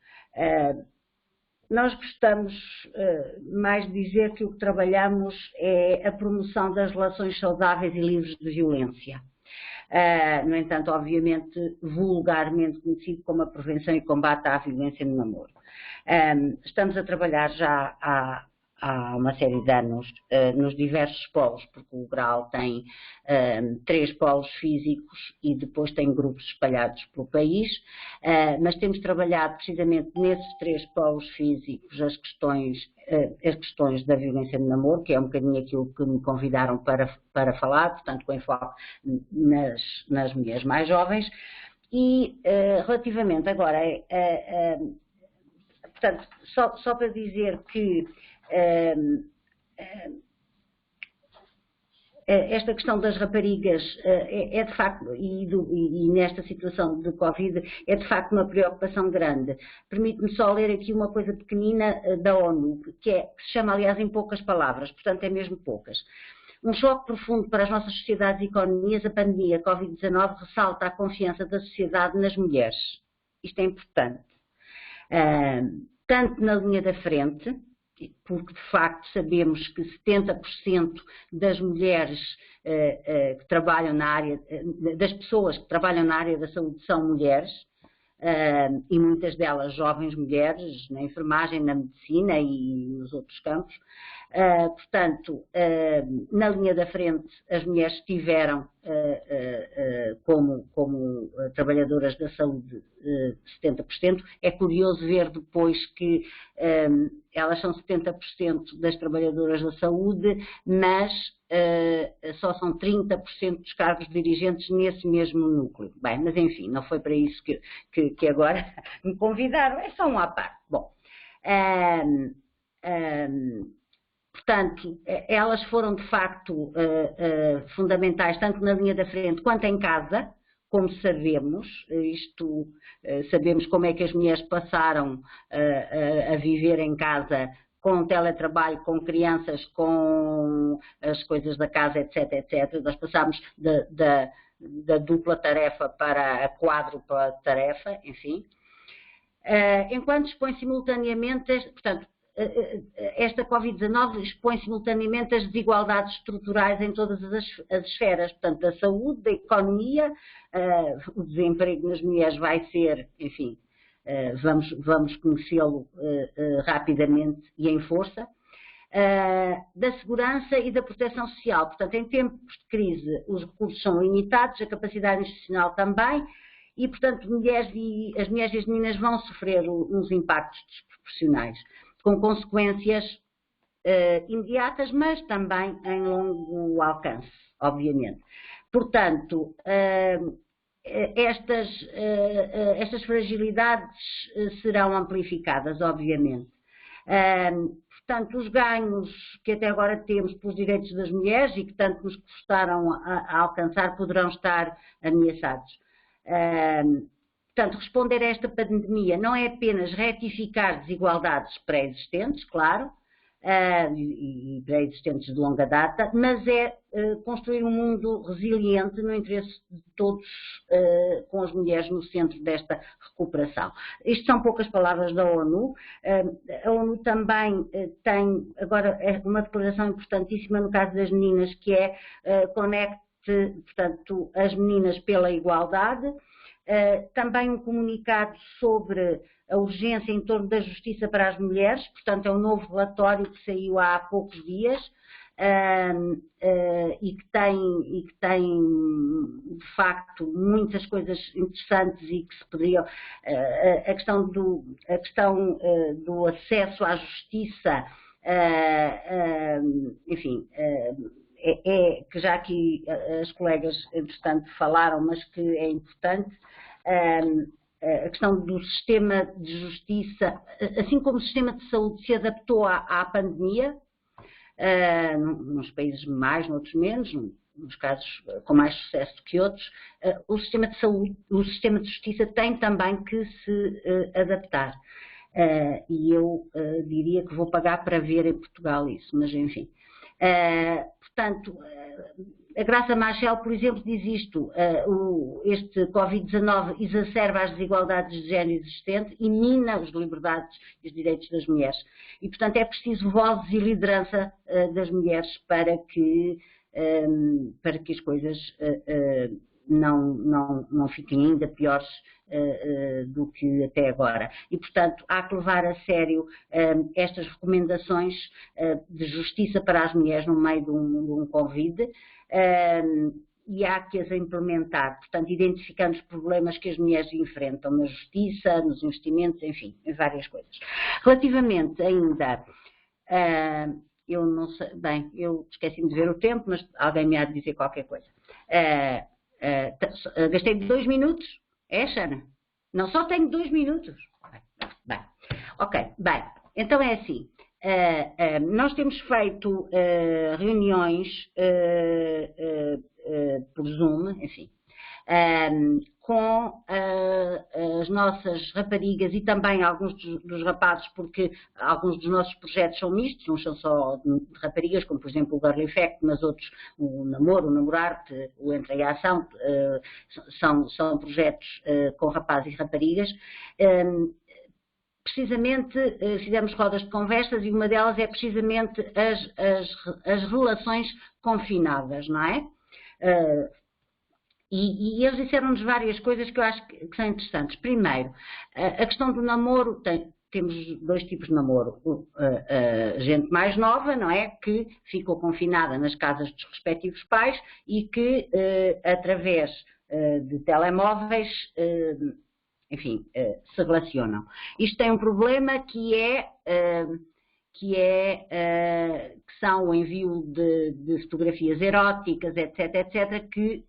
Speaker 4: Nós gostamos mais de dizer que o que trabalhamos é a promoção das relações saudáveis e livres de violência. No entanto, obviamente, vulgarmente conhecido como a prevenção e combate à violência no namoro. Estamos a trabalhar já há uma série de anos nos diversos polos, porque o Grau tem 3 polos físicos e depois tem grupos espalhados pelo país, mas temos trabalhado precisamente nesses 3 polos físicos as questões da violência no namoro, que é um bocadinho aquilo que me convidaram para falar, portanto com enfoque nas mulheres mais jovens, e relativamente agora, portanto, só para dizer que esta questão das raparigas é de facto, e nesta situação de Covid, é de facto uma preocupação grande. Permite-me só ler aqui uma coisa pequenina da ONU, que se chama, aliás, em poucas palavras, portanto é mesmo poucas. Um choque profundo para as nossas sociedades e economias, a pandemia Covid-19 ressalta a confiança da sociedade nas mulheres. Isto é importante. Tanto na linha da frente, porque de facto sabemos que 70% das mulheres que trabalham na área, das pessoas que trabalham na área da saúde são mulheres, e muitas delas jovens mulheres, na enfermagem, na medicina e nos outros campos. Portanto, na linha da frente as mulheres estiveram como trabalhadoras da saúde 70%. É curioso ver depois que elas são 70% das trabalhadoras da saúde, mas só são 30% dos cargos dirigentes nesse mesmo núcleo. Bem, mas enfim, não foi para isso que agora me convidaram, é só um à parte. Bom, portanto, elas foram de facto fundamentais, tanto na linha da frente quanto em casa, como sabemos. Sabemos como é que as mulheres passaram a viver em casa com teletrabalho, com crianças, com as coisas da casa, etc, etc. Nós passámos da dupla tarefa para a quádrupla tarefa, enfim. Enquanto expõe simultaneamente, portanto, esta Covid-19 expõe simultaneamente as desigualdades estruturais em todas as esferas, portanto, da saúde, da economia, o desemprego nas mulheres vai ser, enfim, vamos conhecê-lo rapidamente e em força, da segurança e da proteção social. Portanto, em tempos de crise, os recursos são limitados, a capacidade institucional também, e, portanto, as mulheres e as meninas vão sofrer uns impactos desproporcionais, com consequências imediatas, mas também em longo alcance, obviamente. Portanto, estas fragilidades serão amplificadas, obviamente. Portanto, os ganhos que até agora temos pelos direitos das mulheres e que tanto nos custaram a alcançar poderão estar ameaçados. Portanto, responder a esta pandemia não é apenas retificar desigualdades pré-existentes, claro, e pré-existentes de longa data, mas é construir um mundo resiliente no interesse de todos, com as mulheres no centro desta recuperação. Isto são poucas palavras da ONU. A ONU também tem agora uma declaração importantíssima no caso das meninas, que é conecte, portanto, as meninas pela igualdade. Também um comunicado sobre a urgência em torno da justiça para as mulheres, portanto é um novo relatório que saiu há poucos dias e que tem de facto muitas coisas interessantes e que se poderiam, a questão do acesso à justiça, enfim, que já aqui as colegas, entretanto, falaram, mas que é importante, a questão do sistema de justiça, assim como o sistema de saúde se adaptou à pandemia, nos países mais, noutros menos, nos casos com mais sucesso do que outros, o sistema de saúde, o sistema de justiça tem também que se adaptar. E eu diria que vou pagar para ver em Portugal isso, mas enfim. Portanto, a Graça Machel, por exemplo, diz isto: este Covid-19 exacerba as desigualdades de género existentes e mina as liberdades e os direitos das mulheres. E, portanto, é preciso vozes e liderança das mulheres para que as coisas não fiquem ainda piores do que até agora. E, portanto, há que levar a sério estas recomendações de justiça para as mulheres no meio de um Covid, e há que as implementar, portanto, identificando os problemas que as mulheres enfrentam na justiça, nos investimentos, enfim, em várias coisas. Relativamente ainda, eu não sei, bem, eu esqueci-me de ver o tempo, mas alguém me há de dizer qualquer coisa. Gastei 2 minutos? É, Xana? Não, só tenho 2 minutos. Bem, ok, bem, então é assim. Nós temos feito reuniões por Zoom, enfim, com as nossas raparigas e também alguns dos rapazes, porque alguns dos nossos projetos são mistos, não são só de raparigas, como por exemplo o Girl Effect, mas outros, o Namoro, o Namorar-te, o Entra em Ação, são projetos com rapazes e raparigas. Precisamente fizemos rodas de conversas e uma delas é precisamente as relações confinadas, não é? E eles disseram-nos várias coisas que eu acho que são interessantes. Primeiro, a questão do namoro, temos 2 tipos de namoro. Gente mais nova, não é? Que ficou confinada nas casas dos respectivos pais e que, através de telemóveis, enfim, se relacionam. Isto tem um problema que são o envio de fotografias eróticas, etc, etc, que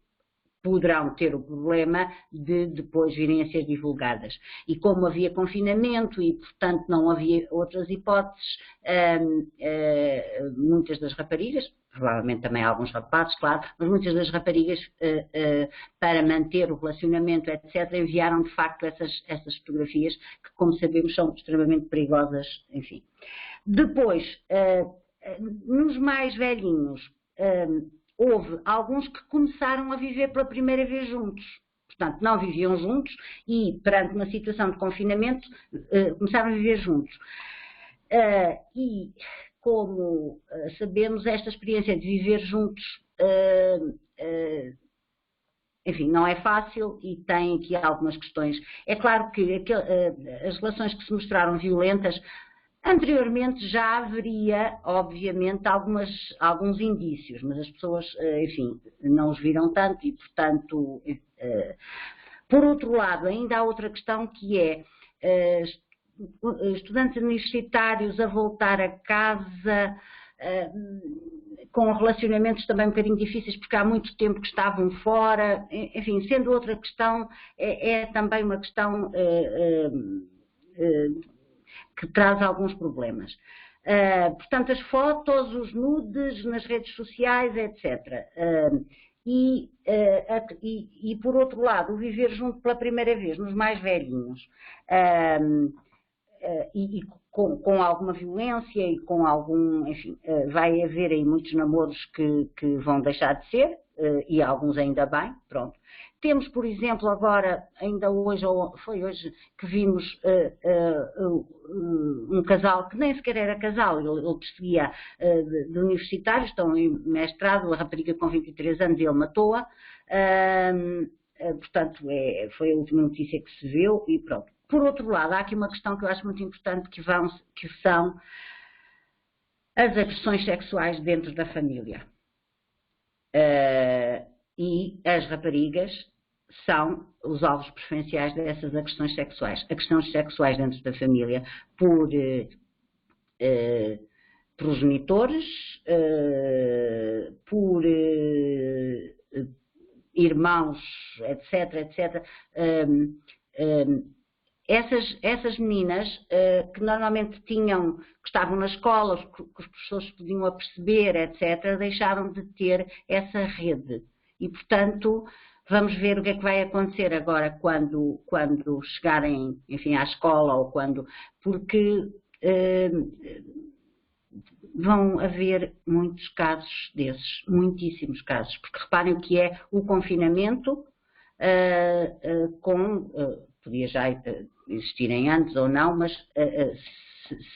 Speaker 4: poderão ter o problema de depois virem a ser divulgadas. E como havia confinamento e, portanto, não havia outras hipóteses, muitas das raparigas, provavelmente também alguns rapazes, claro, mas muitas das raparigas, para manter o relacionamento, etc., enviaram de facto essas fotografias que, como sabemos, são extremamente perigosas, enfim. Depois, nos mais velhinhos, houve alguns que começaram a viver pela primeira vez juntos. Portanto, não viviam juntos e, perante uma situação de confinamento, começaram a viver juntos. E, como sabemos, esta experiência de viver juntos, enfim, não é fácil e tem aqui algumas questões. É claro que as relações que se mostraram violentas, anteriormente já haveria, obviamente, alguns indícios, mas as pessoas, enfim, não os viram tanto e, portanto, por outro lado, ainda há outra questão que é estudantes universitários a voltar a casa com relacionamentos também um bocadinho difíceis porque há muito tempo que estavam fora, enfim, sendo outra questão, é também uma questão que traz alguns problemas. Portanto, as fotos, os nudes nas redes sociais, etc. E, por outro lado, o viver junto pela primeira vez nos mais velhinhos, e com alguma violência e com algum, enfim, vai haver aí muitos namoros que vão deixar de ser, e alguns ainda bem, pronto. Temos, por exemplo, agora, ainda hoje, ou foi hoje, que vimos um casal que nem sequer era casal, ele perseguia de universitários, estão em mestrado, a rapariga com 23 anos e ele matou-a, portanto, foi a última notícia que se viu e pronto. Por outro lado, há aqui uma questão que eu acho muito importante, que são as agressões sexuais dentro da família. E as raparigas são os alvos preferenciais dessas agressões sexuais. Agressões sexuais dentro da família por progenitores, por irmãos, etc, etc. Essas meninas que normalmente que estavam na escola, que os professores podiam aperceber, etc., deixaram de ter essa rede. E, portanto, vamos ver o que é que vai acontecer agora quando chegarem, enfim, à escola, porque vão haver muitos casos desses, muitíssimos casos. Porque reparem o que é o confinamento podia já existirem antes ou não, mas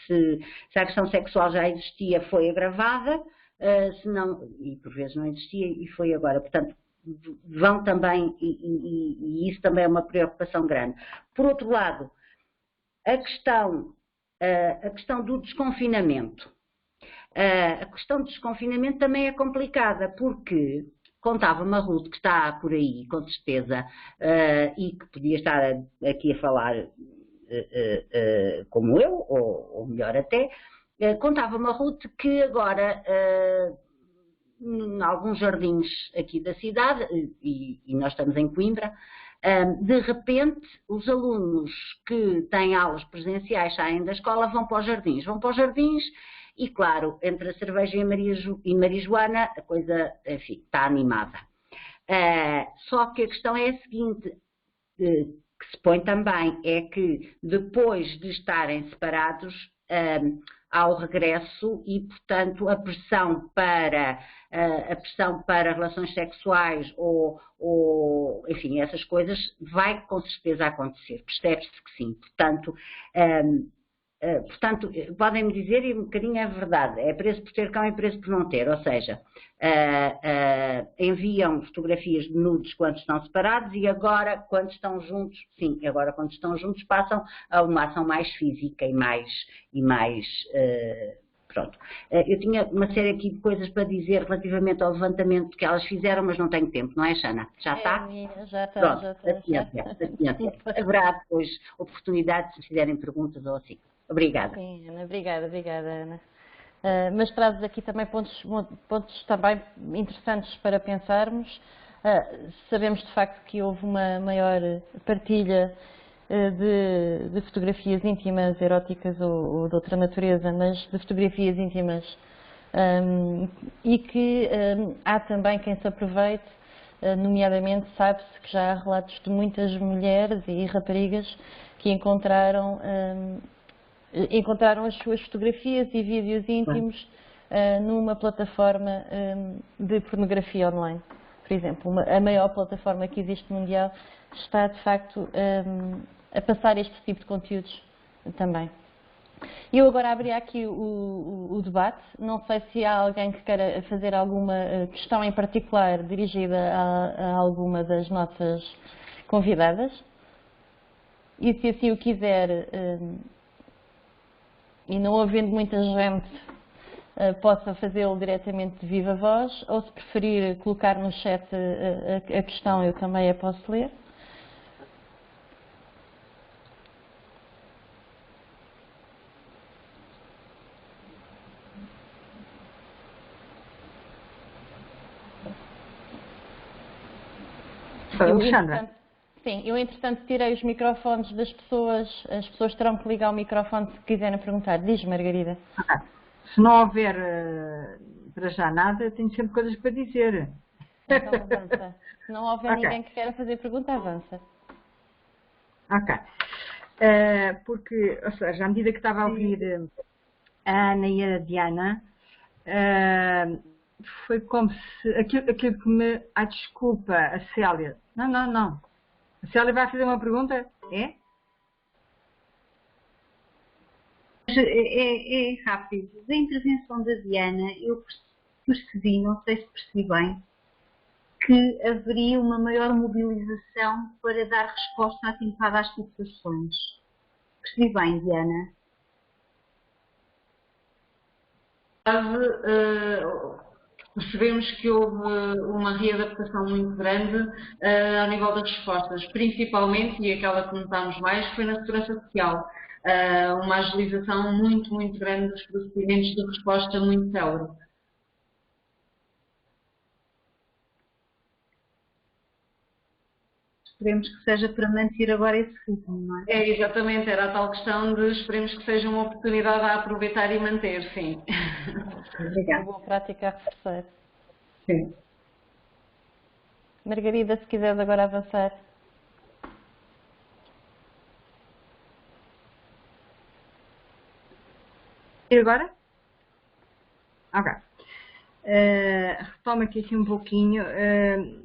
Speaker 4: se a questão sexual já existia, foi agravada, se não, e por vezes não existia e foi agora. Portanto, vão também, e isso também é uma preocupação grande. Por outro lado, a questão do desconfinamento. A questão do desconfinamento também é complicada, porque contava-me a Ruth, que está por aí, com certeza, e que podia estar aqui a falar como eu, ou melhor até, contava-me a Ruth que agora, em alguns jardins aqui da cidade, e nós estamos em Coimbra, de repente os alunos que têm aulas presenciais saem da escola, vão para os jardins, e claro, entre a cerveja e marijuana, a coisa, enfim, está animada. Só que a questão é a seguinte, que se põe também, é que depois de estarem separados, há o regresso e, portanto, a pressão para relações sexuais ou, enfim, essas coisas vai com certeza acontecer, percebe-se que sim. Portanto, podem-me dizer, e um bocadinho é verdade, é preço por ter cão e preço por não ter, ou seja, enviam fotografias de nudes quando estão separados e agora, quando estão juntos, sim, agora quando estão juntos passam a uma ação mais física e mais pronto. Eu tinha uma série aqui de coisas para dizer relativamente ao levantamento que elas fizeram, mas não tenho tempo, não é, Xana? Já está?
Speaker 1: Já está,
Speaker 4: pronto,
Speaker 1: já está.
Speaker 4: paciência. Haverá depois oportunidade se fizerem perguntas ou assim. Obrigada.
Speaker 1: Sim, Ana, obrigada, Ana. Mas trazes aqui também pontos também interessantes para pensarmos. Sabemos de facto que houve uma maior partilha de fotografias íntimas, eróticas ou de outra natureza, mas de fotografias íntimas, e que há também quem se aproveite, nomeadamente sabe-se que já há relatos de muitas mulheres e raparigas que encontraram as suas fotografias e vídeos íntimos numa plataforma de pornografia online. Por exemplo, a maior plataforma que existe mundial está, de facto, a passar este tipo de conteúdos também. Eu agora abri aqui o debate. Não sei se há alguém que queira fazer alguma questão em particular dirigida a alguma das nossas convidadas. E se assim o quiser, e não havendo muita gente, possa fazê-lo diretamente de viva voz, ou se preferir colocar no chat a questão, eu também a posso ler.
Speaker 2: Alexandra.
Speaker 1: Sim, eu entretanto tirei os microfones das pessoas, as pessoas terão que ligar o microfone se quiserem perguntar. Diz, Margarida.
Speaker 2: Se não houver para já nada, tenho sempre coisas para dizer.
Speaker 1: Então avança. Se não houver ninguém que queira fazer pergunta, avança.
Speaker 2: Ok. Porque, ou seja, à medida que estava a ouvir a Ana e a Diana, foi como se aquilo que me... Ah, desculpa, a Célia. Não. A Célia vai fazer uma pergunta? É?
Speaker 5: É rápido. Da intervenção da Diana, eu percebi, não sei se percebi bem, que haveria uma maior mobilização para dar resposta atempada às situações. Percebi bem, Diana?
Speaker 3: Percebemos que houve uma readaptação muito grande ao nível das respostas, principalmente, e aquela que notámos mais, foi na segurança social. Uma agilização muito, muito grande dos procedimentos de resposta muito célere.
Speaker 5: Esperemos que seja para manter agora esse ritmo, não é?
Speaker 3: É, exatamente, era a tal questão de esperemos que seja uma oportunidade a aproveitar e manter, sim.
Speaker 1: Uma boa prática a reforçar.
Speaker 5: Sim.
Speaker 1: Margarida, se quiseres agora avançar.
Speaker 2: E agora? Ok. Retomo aqui um pouquinho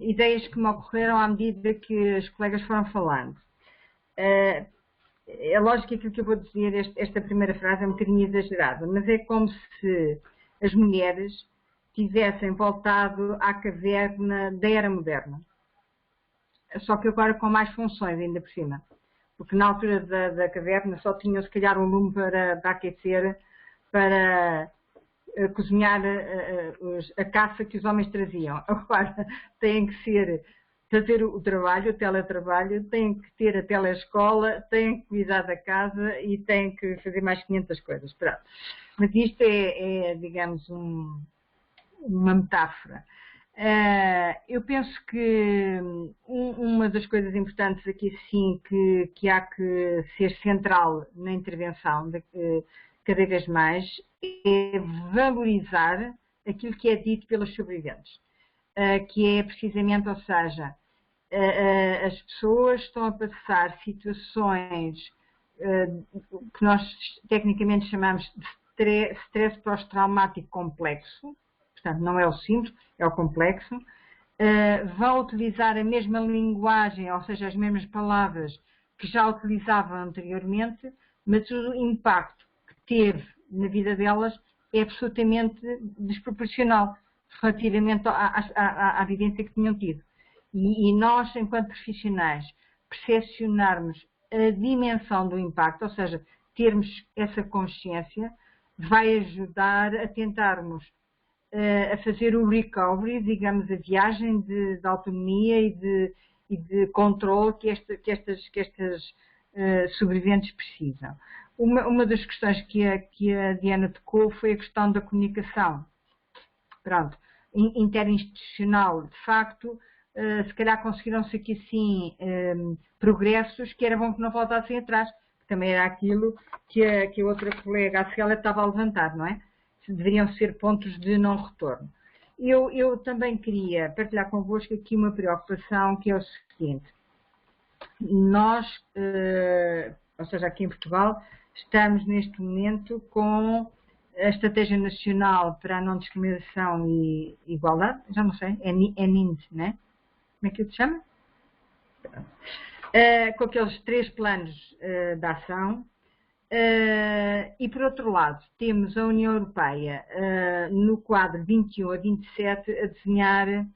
Speaker 2: ideias que me ocorreram à medida que os colegas foram falando. É lógico que aquilo que eu vou dizer, esta primeira frase é um bocadinho exagerada, mas é como se as mulheres tivessem voltado à caverna da era moderna. Só que agora com mais funções ainda por cima. Porque na altura da caverna só tinham se calhar um lume para aquecer, para cozinhar a caça que os homens traziam. Agora têm que fazer o trabalho, o teletrabalho, têm que ter a telescola, têm que cuidar da casa e têm que fazer mais 500 coisas. Pronto. Mas isto é digamos, uma metáfora. Eu penso que uma das coisas importantes aqui sim que há que ser central na intervenção cada vez mais é valorizar aquilo que é dito pelos sobreviventes, que é precisamente, ou seja, as pessoas estão a passar situações que nós tecnicamente chamamos de stress pós-traumático complexo, portanto não é o simples, é o complexo, vão utilizar a mesma linguagem, ou seja, as mesmas palavras que já utilizavam anteriormente, mas o impacto que teve na vida delas é absolutamente desproporcional relativamente à vivência que tinham tido. E nós, enquanto profissionais, percepcionarmos a dimensão do impacto, ou seja, termos essa consciência, vai ajudar a tentarmos a fazer o recovery, digamos, a viagem de autonomia e de controle que estas sobreviventes precisam. Uma das questões que a Diana tocou foi a questão da comunicação. Pronto, interinstitucional, de facto, se calhar conseguiram-se aqui sim progressos que era bom que não voltassem atrás, que também era aquilo que a outra colega, a Célia, estava a levantar, não é? Deveriam ser pontos de não retorno. Eu também queria partilhar convosco aqui uma preocupação que é o seguinte. Nós, ou seja, aqui em Portugal, estamos neste momento com a Estratégia Nacional para a Não Discriminação e Igualdade, já não sei, é NINS, não é? Como é que se chama? Com aqueles 3 planos de ação. E por outro lado, temos a União Europeia no quadro 21 a 27 a desenhar,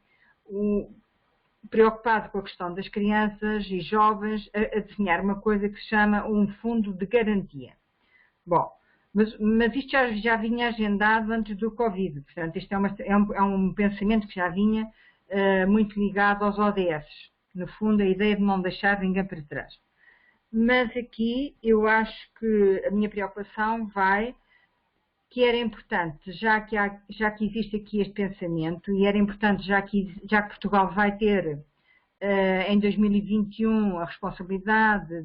Speaker 2: preocupado com a questão das crianças e jovens, a desenhar uma coisa que se chama um fundo de garantia. Bom, mas isto já vinha agendado antes do Covid, portanto isto é um pensamento que já vinha muito ligado aos ODS, no fundo a ideia de não deixar ninguém para trás. Mas aqui eu acho que a minha preocupação que era importante, já que existe aqui este pensamento, e era importante, já que Portugal vai ter em 2021 a responsabilidade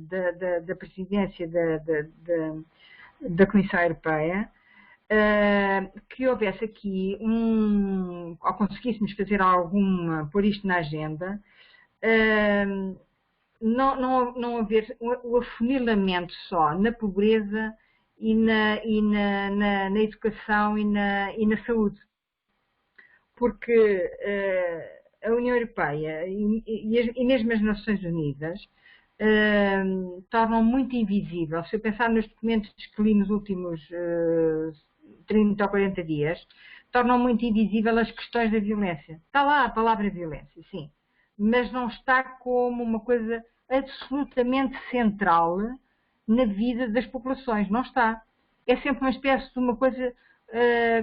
Speaker 2: da presidência da Comissão Europeia, que houvesse aqui ou conseguíssemos fazer pôr isto na agenda, não haver o afunilamento só na pobreza e na educação e na saúde. Porque a União Europeia e mesmo as Nações Unidas tornam muito invisível, se eu pensar nos documentos que li nos últimos 30 ou 40 dias, tornam muito invisível as questões da violência. Está lá a palavra violência, sim, mas não está como uma coisa absolutamente central na vida das populações, não está. É sempre uma espécie de uma coisa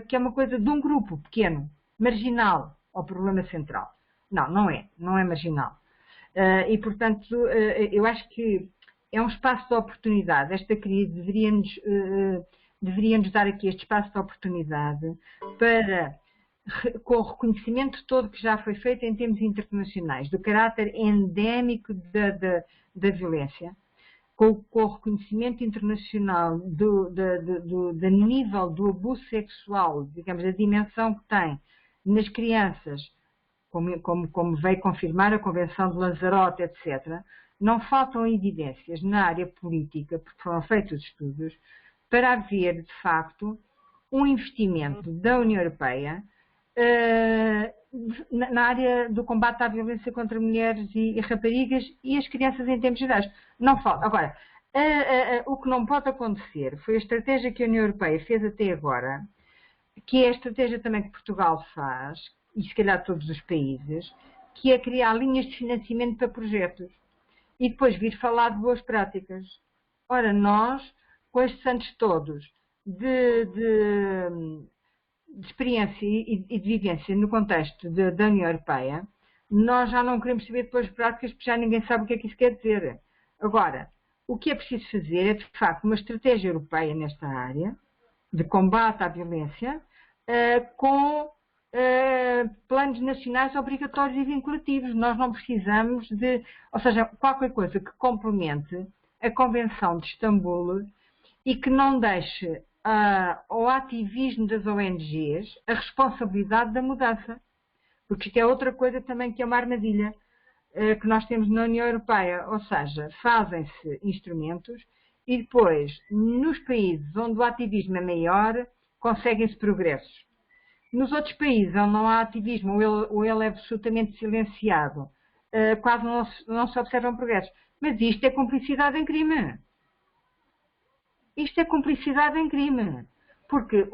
Speaker 2: que é uma coisa de um grupo pequeno, marginal ao problema central. Não é marginal. E, portanto, eu acho que é um espaço de oportunidade. Esta crise deveria-nos dar aqui este espaço de oportunidade para, com o reconhecimento todo que já foi feito em termos internacionais, do caráter endémico da violência, com o reconhecimento internacional do nível do abuso sexual, digamos, da dimensão que tem nas crianças, como veio confirmar a Convenção de Lanzarote, etc., não faltam evidências na área política, porque foram feitos estudos, para haver, de facto, um investimento da União Europeia na área do combate à violência contra mulheres e raparigas e as crianças em termos gerais. Não falta. Agora, o que não pode acontecer foi a estratégia que a União Europeia fez até agora, que é a estratégia também que Portugal faz, e se calhar todos os países, que é criar linhas de financiamento para projetos e depois vir falar de boas práticas. Ora, nós, com estes anos todos de experiência e de vivência no contexto da União Europeia, nós já não queremos saber de boas práticas porque já ninguém sabe o que é que isso quer dizer. Agora, o que é preciso fazer é, de facto, uma estratégia europeia nesta área de combate à violência com planos nacionais obrigatórios e vinculativos. Nós não precisamos ou seja, qualquer coisa que complemente a Convenção de Istambul e que não deixe ao ativismo das ONGs a responsabilidade da mudança. Porque isto é outra coisa também que é uma armadilha que nós temos na União Europeia. Ou seja, fazem-se instrumentos e depois, nos países onde o ativismo é maior, conseguem-se progressos. Nos outros países onde não há ativismo ou ele é absolutamente silenciado, quase não se observam progressos. Mas isto é cumplicidade em crime. Isto é cumplicidade em crime. Porque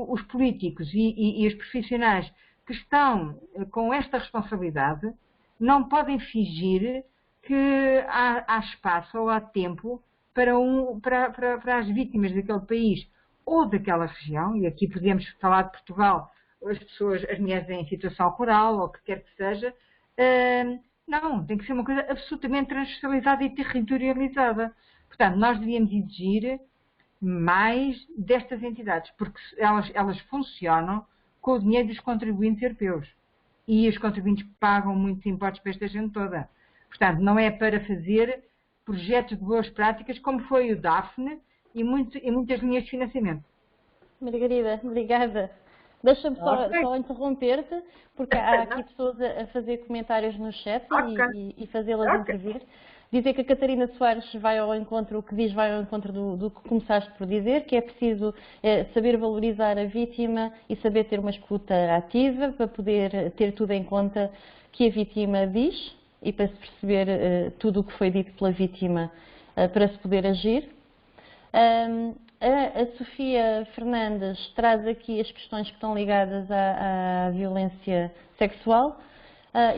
Speaker 2: os políticos e os profissionais que estão com esta responsabilidade não podem fingir que há espaço ou há tempo para as vítimas daquele país ou daquela região, e aqui podemos falar de Portugal, as mulheres em situação rural, ou o que quer que seja, não, tem que ser uma coisa absolutamente transversalizada e territorializada. Portanto, nós devíamos exigir mais destas entidades, porque elas funcionam com o dinheiro dos contribuintes europeus. E os contribuintes pagam muitos impostos para esta gente toda. Portanto, não é para fazer projetos de boas práticas, como foi o Daphne, e muitas linhas de financiamento.
Speaker 1: Margarida, obrigada. Deixa-me só interromper-te, porque há aqui pessoas a fazer comentários no chat e fazê-las intervir. Dizer que a Catarina Soares vai ao encontro, o que diz vai ao encontro do que começaste por dizer, que é preciso saber valorizar a vítima e saber ter uma escuta ativa para poder ter tudo em conta que a vítima diz e para se perceber tudo o que foi dito pela vítima para se poder agir. A Sofia Fernandes traz aqui as questões que estão ligadas à violência sexual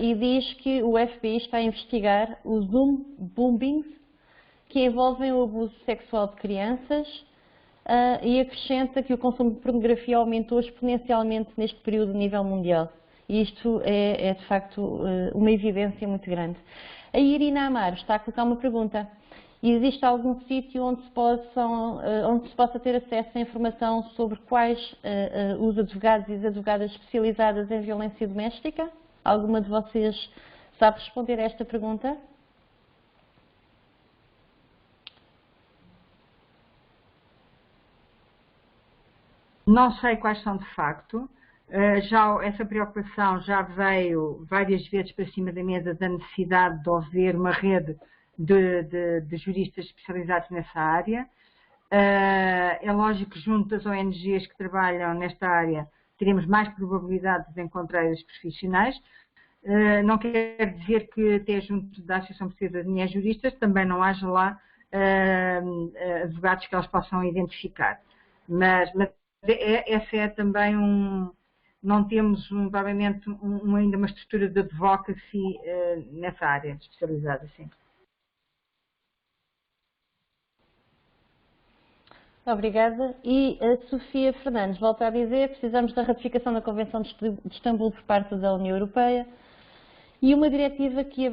Speaker 1: e diz que o FBI está a investigar os Zoom bombings que envolvem o abuso sexual de crianças e acrescenta que o consumo de pornografia aumentou exponencialmente neste período a nível mundial. E isto é de facto uma evidência muito grande. A Irina Amaro está a colocar uma pergunta. Existe algum sítio onde se possa ter acesso a informação sobre quais os advogados e as advogadas especializadas em violência doméstica? Alguma de vocês sabe responder a esta pergunta?
Speaker 2: Não sei quais são de facto. Essa preocupação já veio várias vezes para cima da mesa da necessidade de haver uma rede de juristas especializados nessa área. É lógico que junto das ONGs que trabalham nesta área teremos mais probabilidade de encontrar esses profissionais. Não quer dizer que até junto da Associação Portuguesa de Mulheres Juristas também não haja lá advogados que elas possam identificar. Mas essa é também não temos provavelmente ainda uma estrutura de advocacy nessa área especializada, sim.
Speaker 1: Obrigada. E a Sofia Fernandes volta a dizer que precisamos da ratificação da Convenção de Istambul por parte da União Europeia e uma diretiva que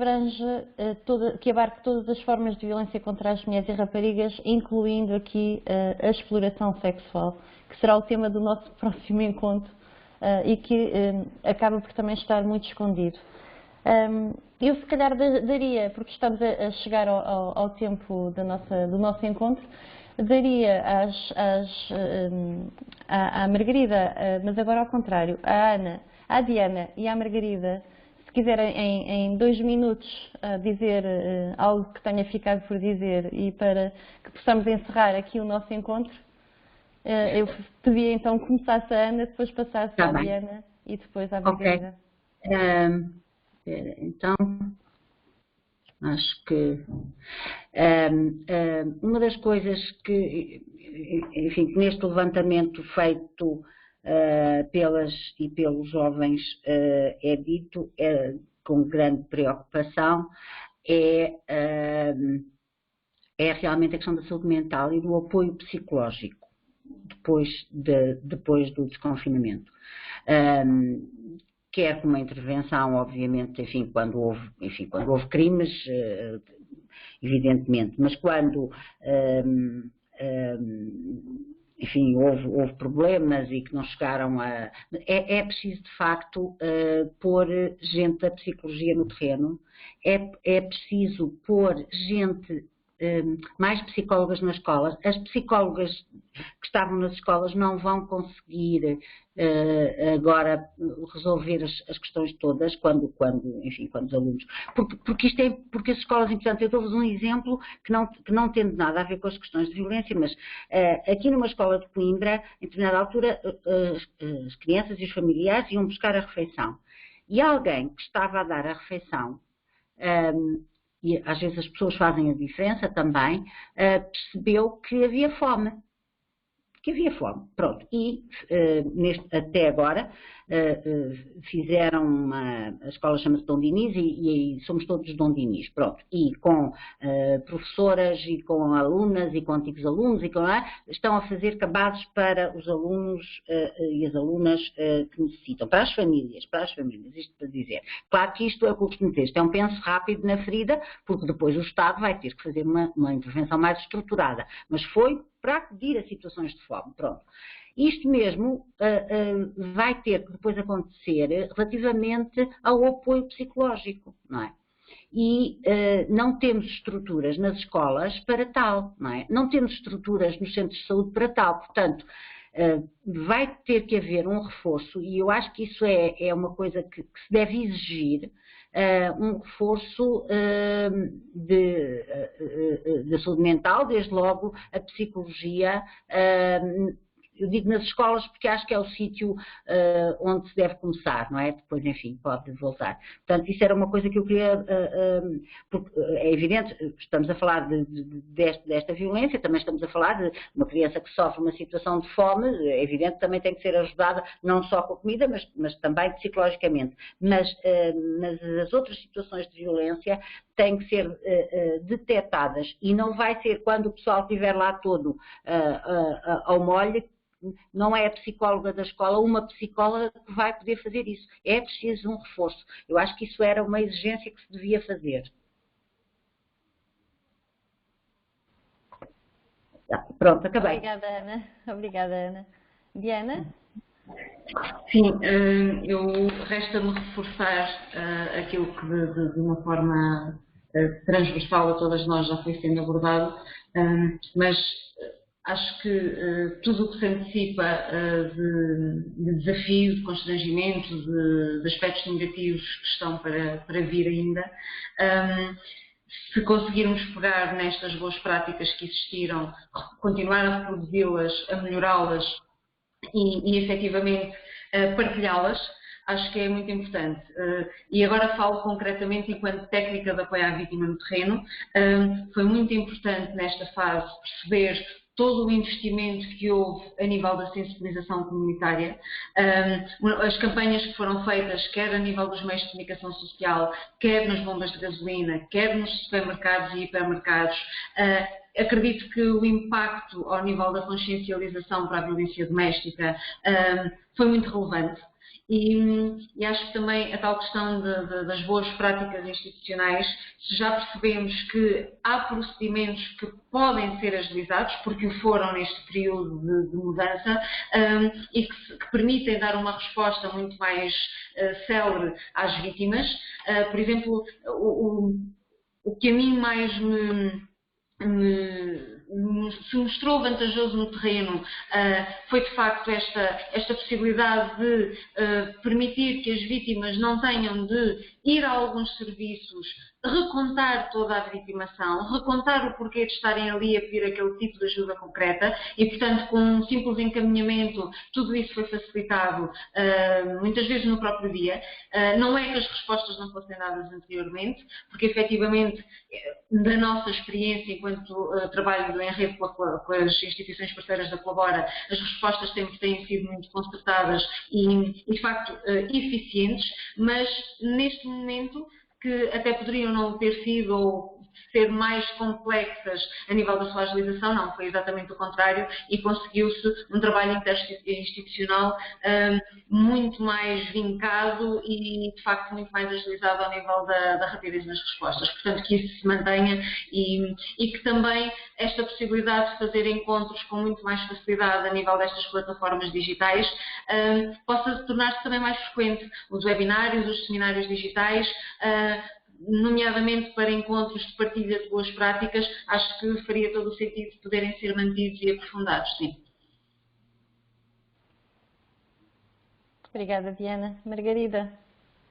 Speaker 1: que abarque todas as formas de violência contra as mulheres e raparigas, incluindo aqui a exploração sexual, que será o tema do nosso próximo encontro e que acaba por também estar muito escondido. Eu se calhar daria, porque estamos a chegar ao tempo do nosso encontro, daria à Margarida, mas agora ao contrário, à Ana, à Diana e à Margarida, se quiserem em 2 minutos dizer algo que tenha ficado por dizer e para que possamos encerrar aqui o nosso encontro, eu pedia então que começasse a Ana, depois passasse à Diana e depois à Margarida.
Speaker 4: Então, acho que uma das coisas que, enfim, neste levantamento feito pelas e pelos jovens é dito com grande preocupação é realmente a questão da saúde mental e do apoio psicológico depois do desconfinamento. Quer com uma intervenção, obviamente, enfim, quando houve crimes, evidentemente, mas quando enfim, houve problemas e que não chegaram a... É preciso, de facto, pôr gente da psicologia no terreno, é preciso pôr gente, mais psicólogas nas escolas. As psicólogas que estavam nas escolas não vão conseguir agora resolver as questões todas quando os alunos... Porque as escolas, portanto, eu dou-vos um exemplo que não tem nada a ver com as questões de violência, mas aqui numa escola de Coimbra, em determinada altura, as crianças e os familiares iam buscar a refeição. E alguém que estava a dar a refeição, e às vezes as pessoas fazem a diferença também, percebeu que havia fome. Pronto. E até agora fizeram a escola chama-se Dom Dinis e somos todos Dom Dinis. Pronto. E com professoras e com alunas e com antigos alunos estão a fazer cabazes para os alunos e as alunas que necessitam, para as famílias, isto para dizer. Claro que isto é o que eu costumo dizer, isto é um penso rápido na ferida, porque depois o Estado vai ter que fazer uma intervenção mais estruturada, mas foi para acudir a situações de fome. Pronto. Isto mesmo vai ter que depois acontecer relativamente ao apoio psicológico, não é? E não temos estruturas nas escolas para tal, não é? Não temos estruturas nos centros de saúde para tal, portanto, vai ter que haver um reforço, e eu acho que isso é uma coisa que se deve exigir, um reforço da saúde mental, desde logo a psicologia, eu digo nas escolas porque acho que é o sítio onde se deve começar, não é? Depois, enfim, pode voltar. Portanto, isso era uma coisa que eu queria, porque é evidente, estamos a falar desta violência, também estamos a falar de uma criança que sofre uma situação de fome, é evidente que também tem que ser ajudada, não só com a comida, mas também psicologicamente. Mas as outras situações de violência têm que ser detectadas e não vai ser quando o pessoal estiver lá todo ao molho. Não é a psicóloga da escola, uma psicóloga que vai poder fazer isso. É preciso um reforço. Eu acho que isso era uma exigência que se devia fazer. Pronto, acabei.
Speaker 1: Obrigada, Ana. Diana?
Speaker 3: Sim, eu resta-me reforçar aquilo que de uma forma transversal a todas nós já foi sendo abordado, mas acho que tudo o que se antecipa de desafio, de constrangimento, de aspectos negativos que estão para vir ainda, se conseguirmos pegar nestas boas práticas que existiram, continuar a reproduzi-las, a melhorá-las e efetivamente partilhá-las, acho que é muito importante. E agora falo concretamente enquanto técnica de apoio à vítima no terreno. Foi muito importante nesta fase perceber todo o investimento que houve a nível da sensibilização comunitária, as campanhas que foram feitas, quer a nível dos meios de comunicação social, quer nas bombas de gasolina, quer nos supermercados e hipermercados. Acredito que o impacto ao nível da consciencialização para a violência doméstica foi muito relevante. E acho que também a tal questão das boas práticas institucionais, se já percebemos que há procedimentos que podem ser agilizados, porque o foram neste período de mudança, e que permitem dar uma resposta muito mais célere às vítimas. Por exemplo, o que a mim mais se mostrou vantajoso no terreno foi de facto esta possibilidade de permitir que as vítimas não tenham de ir a alguns serviços, recontar toda a vitimação, recontar o porquê de estarem ali a pedir aquele tipo de ajuda concreta e, portanto, com um simples encaminhamento, tudo isso foi facilitado muitas vezes no próprio dia. Não é que as respostas não fossem dadas anteriormente, porque efetivamente, da nossa experiência enquanto trabalho em rede com as instituições parceiras da Colabora, as respostas sempre têm sido muito concertadas e de facto, eficientes, mas neste momento, que até poderiam não ter sido ou ser mais complexas a nível da sua agilização, não, foi exatamente o contrário e conseguiu-se um trabalho interinstitucional muito mais vincado e de facto muito mais agilizado ao nível da rapidez nas respostas. Portanto, que isso se mantenha e que também esta possibilidade de fazer encontros com muito mais facilidade a nível destas plataformas digitais possa tornar-se também mais frequente. Os webinários, os seminários digitais, nomeadamente para encontros de partilha de boas práticas, acho que faria todo o sentido de poderem ser mantidos e aprofundados, sim.
Speaker 1: Obrigada, Diana. Margarida,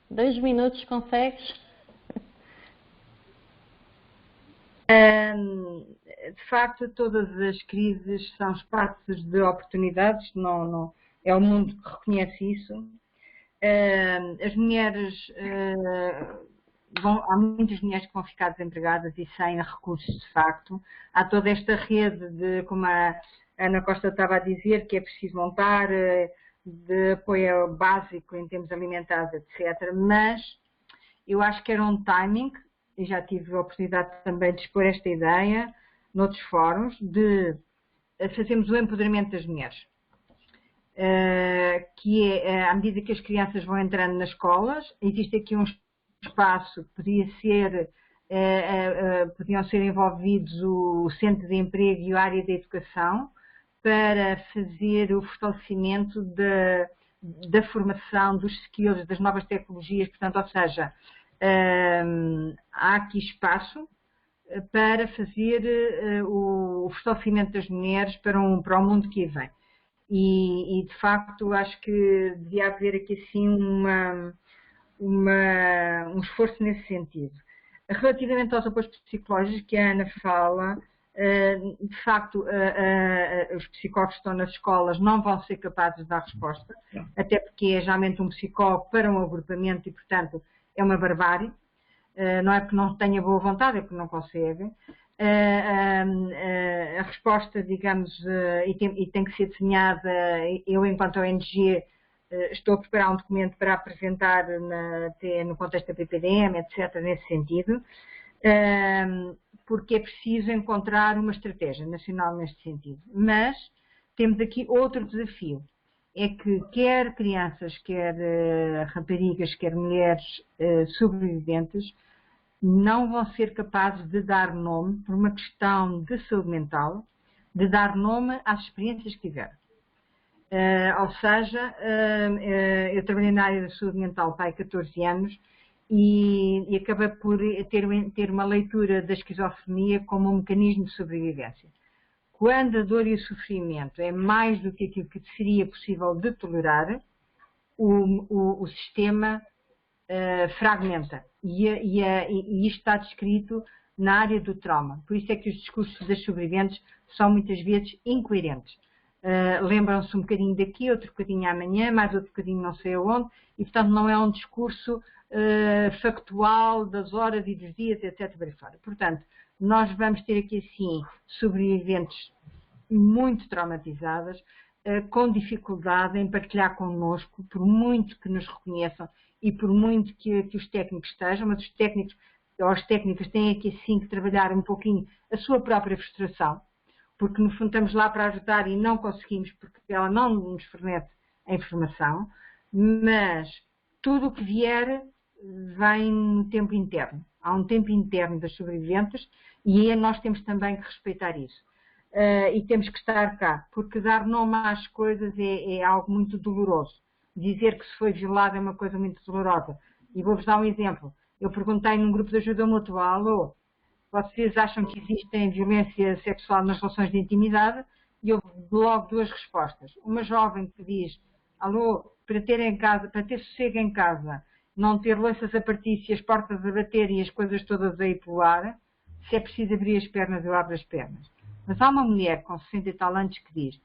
Speaker 1: 2 minutos, consegues?
Speaker 2: De facto, todas as crises são espaços de oportunidades, não, é o mundo que reconhece isso. As mulheres, há muitas mulheres que vão ficar desempregadas e sem recursos, de facto. Há toda esta rede de, como a Ana Costa estava a dizer, que é preciso montar, de apoio básico em termos alimentares, etc. Mas eu acho que era um timing, e já tive a oportunidade também de expor esta ideia noutros fóruns, de fazermos o empoderamento das mulheres. Que é, à medida que as crianças vão entrando nas escolas, existe aqui um espaço que podiam ser envolvidos o Centro de Emprego e a área da Educação para fazer o fortalecimento da formação, dos skills, das novas tecnologias, portanto, ou seja, há aqui espaço para fazer o fortalecimento das mulheres para o mundo que vem. E de facto acho que devia haver aqui assim um esforço nesse sentido. Relativamente aos apoios psicológicos que a Ana fala, de facto os psicólogos que estão nas escolas não vão ser capazes de dar resposta, até porque é geralmente um psicólogo para um agrupamento e portanto é uma barbárie, não é porque não tenha boa vontade, é porque não consegue. A resposta, digamos, e tem que ser desenhada, eu enquanto ONG estou a preparar um documento para apresentar no contexto da PPDM, etc., nesse sentido, porque é preciso encontrar uma estratégia nacional neste sentido. Mas temos aqui outro desafio, é que quer crianças, quer raparigas, quer mulheres sobreviventes, não vão ser capazes de dar nome, por uma questão de saúde mental, de dar nome às experiências que tiveram. Ou seja, eu trabalhei na área da saúde mental há 14 anos e acabei por ter uma leitura da esquizofrenia como um mecanismo de sobrevivência. Quando a dor e o sofrimento é mais do que aquilo que seria possível de tolerar, o sistema fragmenta. E isto está descrito na área do trauma. Por isso é que os discursos das sobreviventes são muitas vezes incoerentes. Lembram-se um bocadinho daqui, outro bocadinho amanhã, mais outro bocadinho não sei aonde, e portanto não é um discurso factual das horas e dos dias, etc. Portanto, nós vamos ter aqui assim sobreviventes muito traumatizadas, com dificuldade em partilhar connosco, por muito que nos reconheçam e por muito que os técnicos estejam, mas os técnicos ou as técnicas têm aqui sim que trabalhar um pouquinho a sua própria frustração, porque no fundo estamos lá para ajudar e não conseguimos porque ela não nos fornece a informação, mas tudo o que vier vem no tempo interno. Há um tempo interno das sobreviventes e nós temos também que respeitar isso. E temos que estar cá, porque dar nome às coisas é algo muito doloroso. Dizer que se foi violado é uma coisa muito dolorosa. E vou-vos dar um exemplo. Eu perguntei num grupo de ajuda mútua, alô, vocês acham que existem violência sexual nas relações de intimidade? E houve logo duas respostas. Uma jovem que diz, alô, para ter sossego em casa, não ter louças a partir, se as portas a bater e as coisas todas a ir pelo ar, se é preciso abrir as pernas, eu abro as pernas. Mas há uma mulher com 60 e tal anos que diz,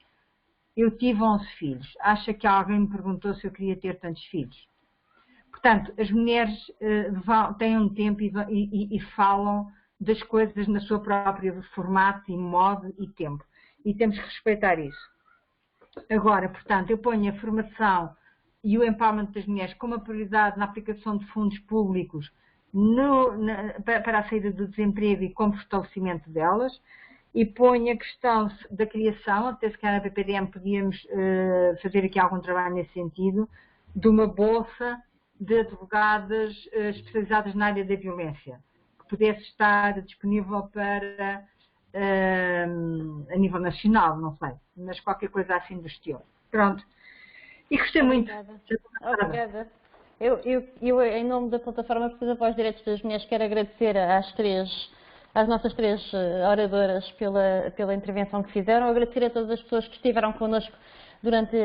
Speaker 2: eu tive 11 filhos, acha que alguém me perguntou se eu queria ter tantos filhos? Portanto, as mulheres têm um tempo e falam das coisas na sua própria formato e modo e tempo. E temos que respeitar isso. Agora, portanto, eu ponho a formação e o empowerment das mulheres como a prioridade na aplicação de fundos públicos para a saída do desemprego e como fortalecimento delas. E ponho a questão da criação, até se calhar na PPDM podíamos fazer aqui algum trabalho nesse sentido, de uma bolsa de advogadas especializadas na área da violência, que pudesse estar disponível para, a nível nacional, não sei, mas qualquer coisa assim do estilo. Pronto. E gostei muito.
Speaker 1: Obrigada. Eu, em nome da Plataforma Portuguesa para os Direitos das Mulheres, quero agradecer às nossas três oradoras pela intervenção que fizeram, agradecer a todas as pessoas que estiveram connosco durante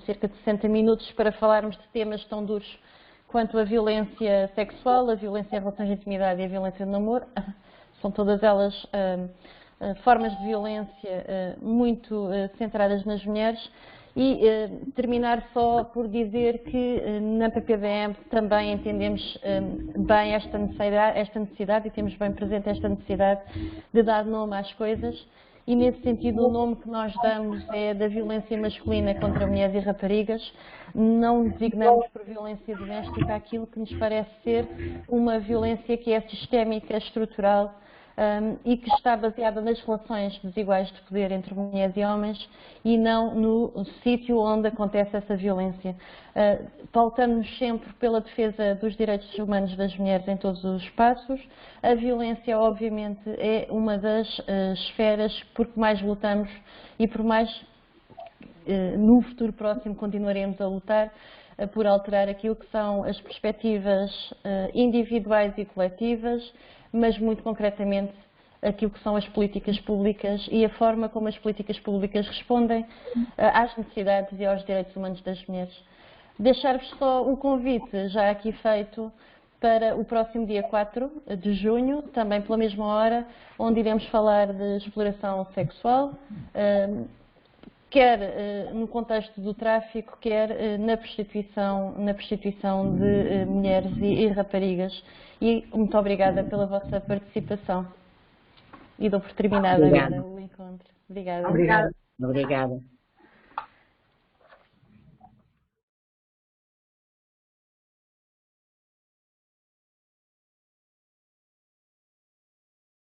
Speaker 1: cerca de 60 minutos para falarmos de temas tão duros quanto a violência sexual, a violência em relações de intimidade e a violência de namoro. São todas elas formas de violência muito centradas nas mulheres. E terminar só por dizer que na PPDM também entendemos bem esta necessidade e temos bem presente esta necessidade de dar nome às coisas e nesse sentido o nome que nós damos é da violência masculina contra mulheres e raparigas. Não designamos por violência doméstica aquilo que nos parece ser uma violência que é sistémica, estrutural, e que está baseada nas relações desiguais de poder entre mulheres e homens e não no sítio onde acontece essa violência. Pautamos-nos sempre pela defesa dos direitos humanos das mulheres em todos os espaços. A violência, obviamente, é uma das esferas por que mais lutamos e por mais no futuro próximo continuaremos a lutar por alterar aquilo que são as perspectivas individuais e coletivas, mas muito concretamente aquilo que são as políticas públicas e a forma como as políticas públicas respondem às necessidades e aos direitos humanos das mulheres. Deixar-vos só o convite, já aqui feito, para o próximo dia 4 de junho, também pela mesma hora, onde iremos falar de exploração sexual, quer no contexto do tráfico, quer na prostituição de mulheres e raparigas. E muito obrigada pela vossa participação. E dou por terminada agora o encontro. Obrigada.
Speaker 2: Obrigada.
Speaker 4: Obrigada.